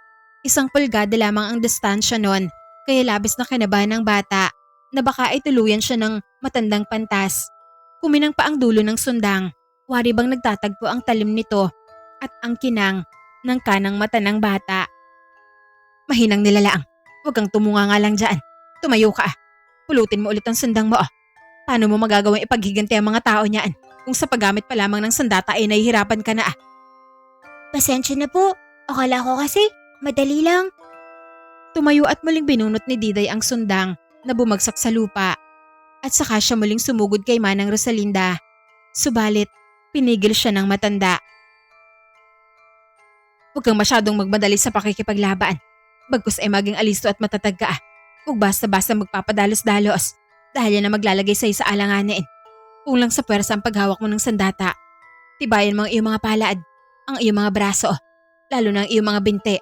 1 pulgada lamang ang distansya nun kaya labis na kinabahan ng bata na baka ay tuluyan siya ng matandang pantas. Kuminang pa ang dulo ng sundang. Wari bang nagtatagpo ang talim nito at ang kinang ng kanang mata ng bata. Mahinang nilalaang. Huwag kang tumunga nga lang dyan. Tumayo ka . Pulutin mo ulit ang sundang mo . Paano mo magagawang ipaghiganti ang mga tao niyan kung sa paggamit pa lamang ng sandata ay nahihirapan ka na ? Pasensya na po. Akala ko kasi madali lang. Tumayo at muling binunot ni Diday ang sundang na bumagsak sa lupa at saka siya muling sumugod kay Manang Rosalinda. Subalit, Pinigil siya ng matanda. Huwag kang masyadong magmadali sa pakikipaglaban. Bagkus ay maging alisto at matatag ka. Huwag basta-basta magpapadalos-dalos dahil yan ang maglalagay sa'yo sa alanganin. Kung lang sa pwersa ang paghawak mo ng sandata. Tibayan mo ang iyong mga palad, ang iyong mga braso, lalo na ang iyong mga binti.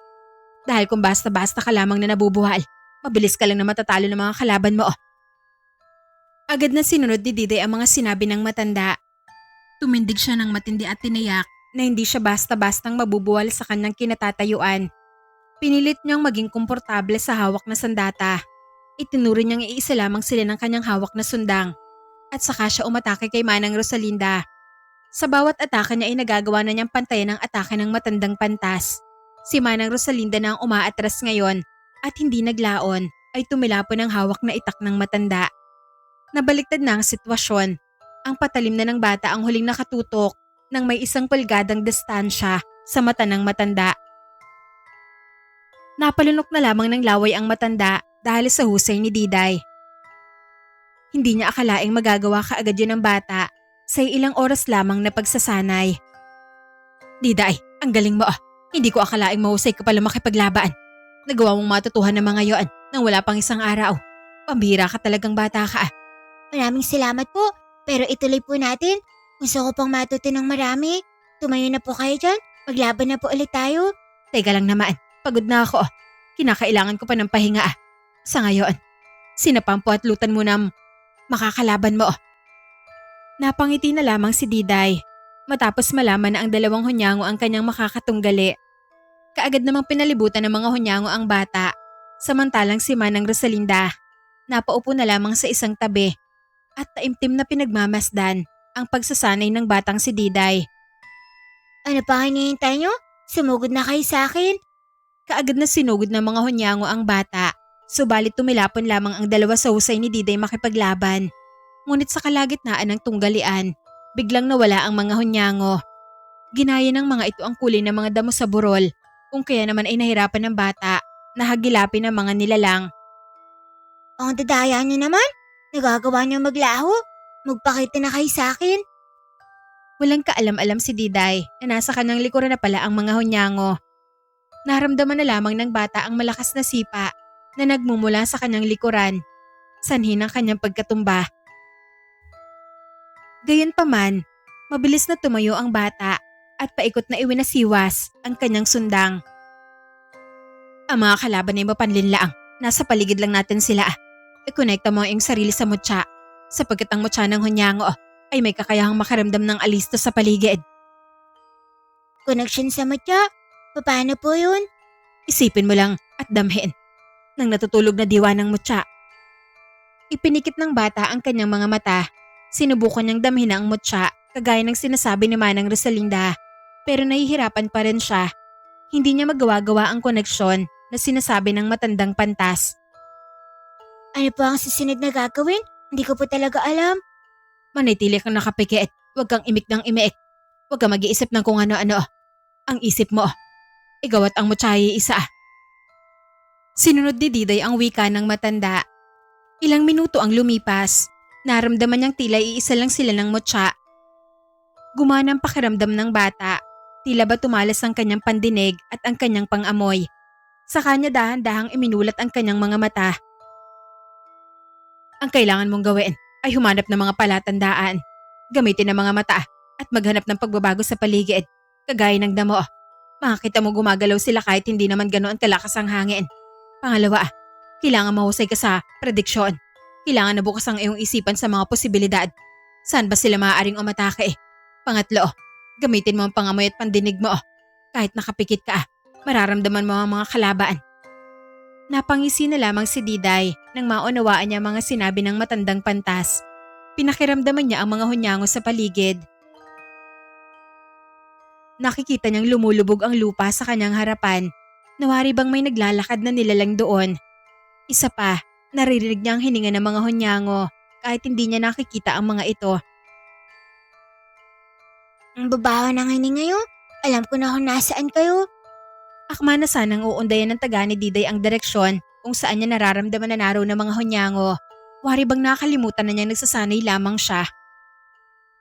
Dahil kung basta-basta ka lamang na nabubuhal, mabilis ka lang na matatalo ng mga kalaban mo. Agad na sinunod ni Diday ang mga sinabi ng matanda. Tumindig siya ng matindi at tiniyak na hindi siya basta-bastang mabubuwal sa kanyang kinatatayuan. Pinilit niyang maging komportable sa hawak na sandata. Itinuro niyang iisa lamang sila ng kanyang hawak na sundang. At saka siya umatake kay Manang Rosalinda. Sa bawat atake niya ay nagagawa na niyang pantayan ang atake ng matandang pantas. Si Manang Rosalinda na ang umaatras ngayon at hindi naglaon ay tumilapon ang hawak na itak ng matanda. Nabaliktad na ang sitwasyon. Ang patalim na ng bata ang huling nakatutok nang may 1 pulgadang distansya sa mata ng matanda. Napalunok na lamang ng laway ang matanda dahil sa husay ni Diday. Hindi niya akalaing magagawa kaagad yun ng bata sa ilang oras lamang na pagsasanay. Diday, ang galing mo. Hindi ko akalaing mahusay ka pala makipaglabaan. Nagawa mong matutuhan ng mga yon nang wala pang 1 araw. Pambira ka talagang bata ka. Maraming salamat po, pero ituloy po natin. Gusto ko pang matuto ng marami. Tumayo na po kayo dyan. Maglaban na po ulit tayo. Teka lang naman, pagod na ako. Kinakailangan ko pa ng pahinga. Sa ngayon, sinapampo at lutan mo na makakalaban mo. Napangiti na lamang si Diday matapos malaman na ang 2 hunyango ang kanyang makakatunggali. Kaagad namang pinalibutan ng mga hunyango ang bata, samantalang si Manang Rosalinda napaupo na lamang sa isang tabi at taimtim na pinagmamasdan ang pagsasanay ng batang si Diday. Ano pa hinihintay nyo? Sumugod na kayo sa akin. Kaagad na sinugod ng mga hunyango ang bata, subalit tumilapon lamang ang 2 sa husay ni Diday makipaglaban. Ngunit sa kalagitnaan ng tunggalian, biglang nawala ang mga hunyango. Ginaya ng mga ito ang kulay ng mga damo sa burol, kung kaya naman ay nahirapan ng bata na hagilapin ang mga nilalang. Ang dadaya nyo naman. Nagagawa nyo maglaho. Magpakita na kayo sa akin. Walang kaalam-alam si Diday na nasa kanyang likuran na pala ang mga hunyango. Naramdaman na lamang ng bata ang malakas na sipa na nagmumula sa kanyang likuran, sanhi ng kanyang pagkatumba. Gayunpaman, mabilis na tumayo ang bata at paikot na iwinasiwas ang kanyang sundang. Ang mga kalaban ay mapanlinlaang, nasa paligid lang natin sila. Ikonekta mo ang iyong sarili sa mutya, sapagkat ang mutya ng hunyango ay may kakayahang makaramdam ng alisto sa paligid. Connection sa mutya? Paano po yun? Isipin mo lang at damhin ng natutulog na diwa ng mutya. Ipinikit ng bata ang kanyang mga mata. Sinubukan niyang damhin ang mutya kagaya ng sinasabi ni Manang Rosalinda, pero nahihirapan pa rin siya. Hindi niya magawa-gawa ang koneksyon na sinasabi ng matandang pantas. Ano po ang susunod na gagawin? Hindi ko po talaga alam. Manitili kang nakapikit. Huwag kang imik ng imik. Huwag kang mag-iisip ng kung ano-ano. Ang isip mo, igawat ang mutya ay isa. Sinunod ni Diday ang wika ng matanda. Ilang minuto ang lumipas. Naramdaman niyang tila iisa lang sila ng mutya. Gumana ang pakiramdam ng bata. Tila ba tumalas ang kanyang pandinig at ang kanyang pangamoy. Sa kanya dahan-dahang iminulat ang kanyang mga mata. Ang kailangan mong gawin ay humanap ng mga palatandaan. Gamitin ang mga mata at maghanap ng pagbabago sa paligid. Kagaya ng damo. Makakita mo gumagalaw sila kahit hindi naman ganoon kalakas ang hangin. Pangalawa, kailangan mahusay ka sa prediksyon. Kailangan na bukas ang iyong isipan sa mga posibilidad. Saan ba sila maaaring umatake? Pangatlo, gamitin mo ang pangamoy at pandinig mo. Kahit nakapikit ka, mararamdaman mo ang mga kalaban. Napangisi na lamang si Diday nang maunawaan niya mga sinabi ng matandang pantas. Pinakiramdaman niya ang mga hunyango sa paligid. Nakikita niyang lumulubog ang lupa sa kanyang harapan. Nawari bang may naglalakad na nilalang doon? Isa pa, naririnig niya ang hininga ng mga hunyango kahit hindi niya nakikita ang mga ito. Ang babaho ng hininga nyo? Alam ko na kung nasaan kayo. Akma na sanang uundayan ng taga ni Diday ang direksyon kung saan niya nararamdaman na naroon ng mga hunyango. Wari bang nakalimutan na niyang nagsasanay lamang siya.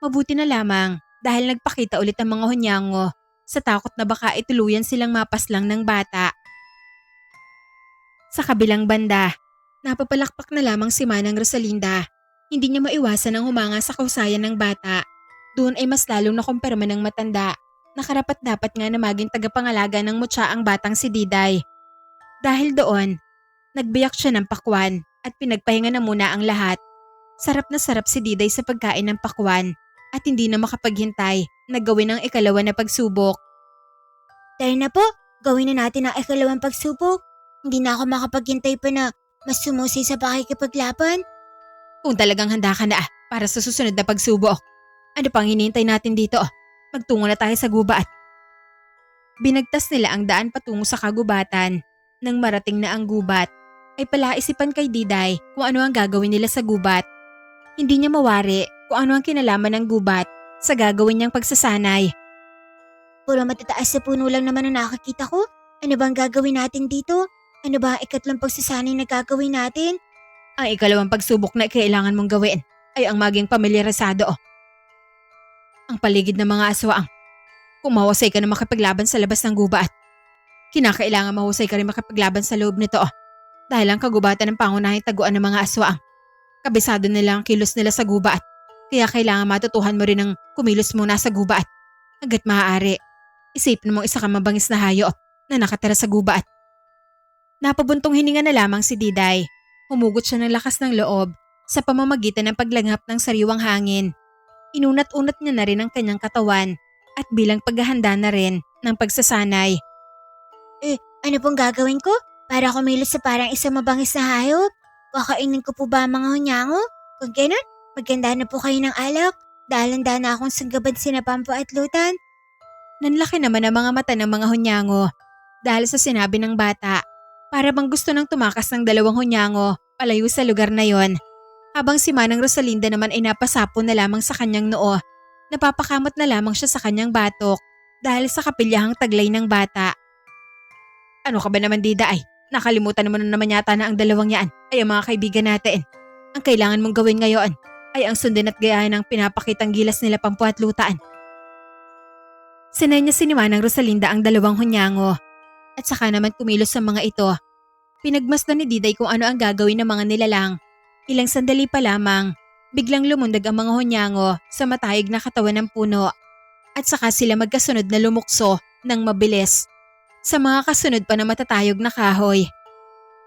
Mabuti na lamang, dahil nagpakita ulit ang mga hunyango sa takot na baka ituluyan silang mapaslang ng bata. Sa kabilang banda, napapalakpak na lamang si Manang Rosalinda. Hindi niya maiwasan ang humanga sa kausayan ng bata. Doon ay mas lalong nakumpirma ng matanda na karapat-dapat nga na maging tagapangalaga ng mutya ang batang si Diday. Dahil doon, nagbiyak siya ng pakwan at pinagpahinga na muna ang lahat. Sarap na sarap si Diday sa pagkain ng pakwan at hindi na makapaghintay na gawin ang ikalawa na pagsubok. Tara na po, gawin na natin ang ikalawang pagsubok. Hindi na ako makapaghintay pa na mas sumusay sa pakikipaglaban. Kung talagang handa ka na para sa susunod na pagsubok, ano pang hinihintay natin dito? Magtungo na tayo sa gubat. Binagtas nila ang daan patungo sa kagubatan. Nang marating na ang gubat, ay palaisipan kay Diday kung ano ang gagawin nila sa gubat. Hindi niya mawari kung ano ang kinalaman ng gubat sa gagawin niyang pagsasanay. Puro matataas na puno lang naman ang nakakita ko. Ano bang gagawin natin dito? Ano ba ang ikatlong pagsasanay na gagawin natin? Ang ikalawang pagsubok na kailangan mong gawin ay ang maging pamilyarisado. Ang paligid ng mga aswaang. Kung mahusay ka na makipaglaban sa labas ng gubat, kinakailangan mahusay ka rin makipaglaban sa loob nito. Dahil ang kagubatan ng pangunahing taguan ng mga aswaang. Kabisado nila ang kilos nila sa gubat. Kaya kailangan matutuhan mo rin ang kumilos muna sa gubat. Hanggat maaari, isipin mong isa kang mabangis na hayop na nakatira sa gubat. Napabuntong hininga na lamang si Diday. Humugot siya ng lakas ng loob sa pamamagitan ng paglanghap ng sariwang hangin. Inunat-unat niya na rin ang kanyang katawan at bilang paghahanda na rin ng pagsasanay. Ano pong gagawin ko? Para kumilos sa parang isang mabangis na hayop? Kakainin ko po ba ang mga hunyango? Kung gano'n, maganda na po kayo ng alak. Dahil na akong sanggabad sina Pampo at Lutan. Nanlaki naman ang mga mata ng mga hunyango dahil sa sinabi ng bata. Para bang gusto nang tumakas ng dalawang hunyango palayo sa lugar na yon. Habang si Manang Rosalinda naman ay napasapon na lamang sa kanyang noo. Napapakamot na lamang siya sa kanyang batok dahil sa kapilyahang taglay ng bata. Ano ka ba naman Diday? Nakalimutan mo na naman yata na ang dalawang yan ay ang mga kaibigan natin. Ang kailangan mong gawin ngayon ay ang sundin at gayahin ng pinapakitang gilas nila Pampo at Lutaan. Sinenya si Manang Rosalinda ang dalawang hunyango at saka naman kumilos sa mga ito. Pinagmasdan ni Diday kung ano ang gagawin ng mga nilalang. Ilang sandali pa lamang, biglang lumundag ang mga hunyango sa matayog na katawan ng puno at saka sila magkasunod na lumukso ng mabilis sa mga kasunod pa na matatayog na kahoy.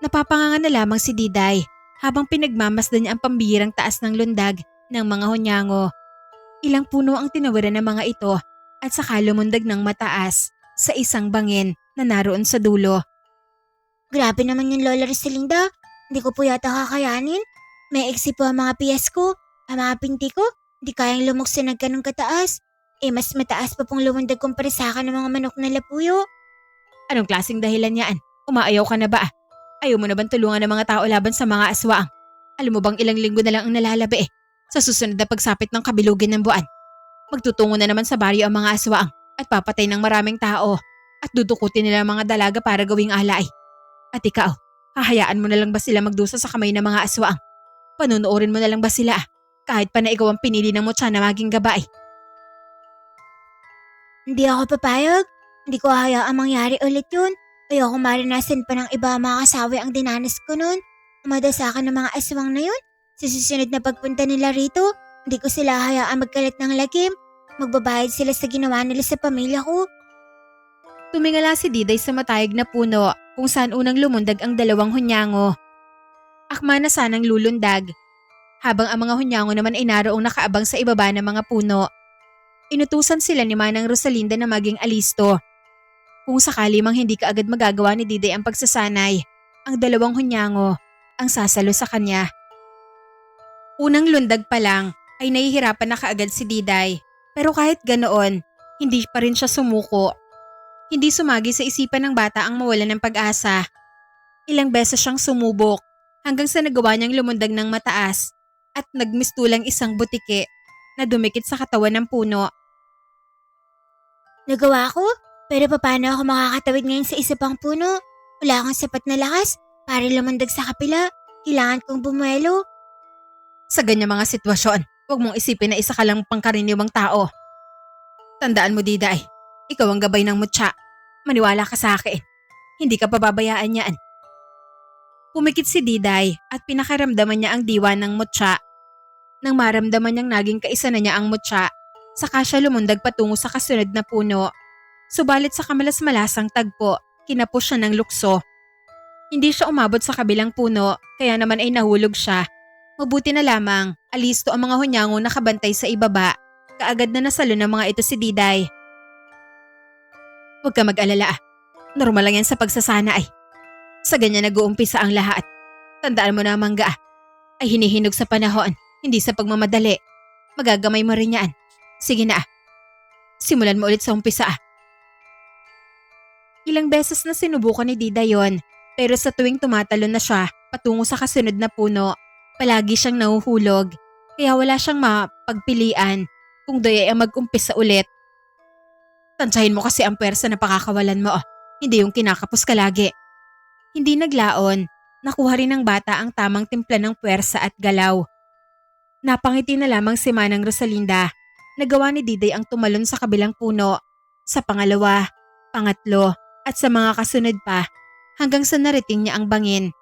Napapanganga na lamang si Diday habang pinagmamasdan niya ang pambihirang taas ng lundag ng mga hunyango. Ilang puno ang tinawiran ng mga ito at saka lumundag ng mataas sa isang bangin na naroon sa dulo. Grabe naman yung Lola Rosalinda. Hindi ko po yata kakayanin. May iksi po ang mga piyes ko. Ang mga pinti ko, hindi kayang lumukso ng ganong kataas. Mas mataas pa pong lumundag kumpara sa akin ng mga manok na lapuyo. Anong klaseng dahilan yan? Umaayaw ka na ba? Ayaw mo na bang tulungan ng mga tao laban sa mga aswaang? Alam mo bang ilang linggo na lang ang nalalabi sa susunod na pagsapit ng kabilugin ng buwan? Magtutungo na naman sa baryo ang mga aswaang at papatay ng maraming tao at dudukutin nila ang mga dalaga para gawing alay. At ikaw, hahayaan mo na lang ba sila magdusa sa kamay ng mga aswaang? Panunuorin mo na lang ba sila kahit pa na ikaw ang pinili ng mutya na maging gabay? Hindi ako papayag. Hindi ko hayaang mangyari ulit yun. Ayoko maranasan pa ng iba mga kasawi ang dinanas ko nun. Umada sa akin ng mga aswang na yun. Sa susunod na pagpunta nila rito, hindi ko sila hayaang magkalat ng lagim. Magbabayad sila sa ginawa nila sa pamilya ko. Tumingala si Diday sa matayog na puno kung saan unang lumundag ang dalawang hunyango. Akma na sanang lulundag, habang ang mga hunyango naman ay naroong nakaabang sa ibaba ng mga puno. Inutusan sila ni Manang Rosalinda na maging alisto. Kung sakali mang hindi kaagad magagawa ni Diday ang pagsasanay, ang dalawang hunyango ang sasalo sa kanya. Unang lundag pa lang ay nahihirapan na kaagad si Diday, pero kahit ganoon, hindi pa rin siya sumuko. Hindi sumagi sa isipan ng bata ang mawalan ng pag-asa. Ilang beses siyang sumubok hanggang sa nagawa niyang lumundag ng mataas at nagmistulang isang butike na dumikit sa katawan ng puno. Nagawa ko? Pero paano ako makakatawid ngayon sa isa pang puno? Wala akong sapat na lakas para lumundag sa kapila. Kailangan kong bumuelo. Sa ganyang mga sitwasyon, huwag mong isipin na isa ka lang pangkaraniwang tao. Tandaan mo, Diday. Ikaw ang gabay ng mutya. Maniwala ka sa akin. Hindi ka pababayaan yan. Pumikit si Diday at pinakaramdaman niya ang diwa ng mutya. Nang maramdaman niyang naging kaisa na niya ang mutya, saka siya lumundag patungo sa kasunod na puno. Subalit sa kamalas-malasang tagpo, kinapos siya ng lukso. Hindi siya umabot sa kabilang puno, kaya naman ay nahulog siya. Mabuti na lamang, alisto ang mga hunyangong nakabantay sa ibaba. Kaagad na nasalo ng mga ito si Diday. Huwag ka mag-alala. Normal lang yan sa pagsasana ay. Sa ganyan nag-uumpisa ang lahat. Tandaan mo na, Mangga, ay hinihinog sa panahon, hindi sa pagmamadali. Magagamay mo rin yan. Sige na. Simulan mo ulit sa umpisa. Ilang beses na sinubukan ni Diday yon, pero sa tuwing tumatalon na siya patungo sa kasunod na puno, palagi siyang nahuhulog, kaya wala siyang mapagpilian kung doy ay ang mag-umpisa ulit. Tansyahin mo kasi ang pwersa na pakakawalan mo, hindi yung kinakapos ka lagi. Hindi naglaon, nakuha rin ng bata ang tamang timpla ng pwersa at galaw. Napangiti na lamang si Manang Rosalinda. Nagawa ni Diday ang tumalon sa kabilang puno, sa pangalawa, pangatlo, at sa mga kasunod pa, hanggang sa narating niya ang bangin.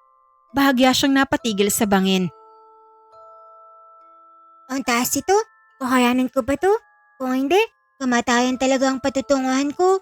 Bahagya siyang napatigil sa bangin. Ang taas ito? Kakayanin ko ba to? Kung hindi, kamatayan talaga ang patutunguhan ko.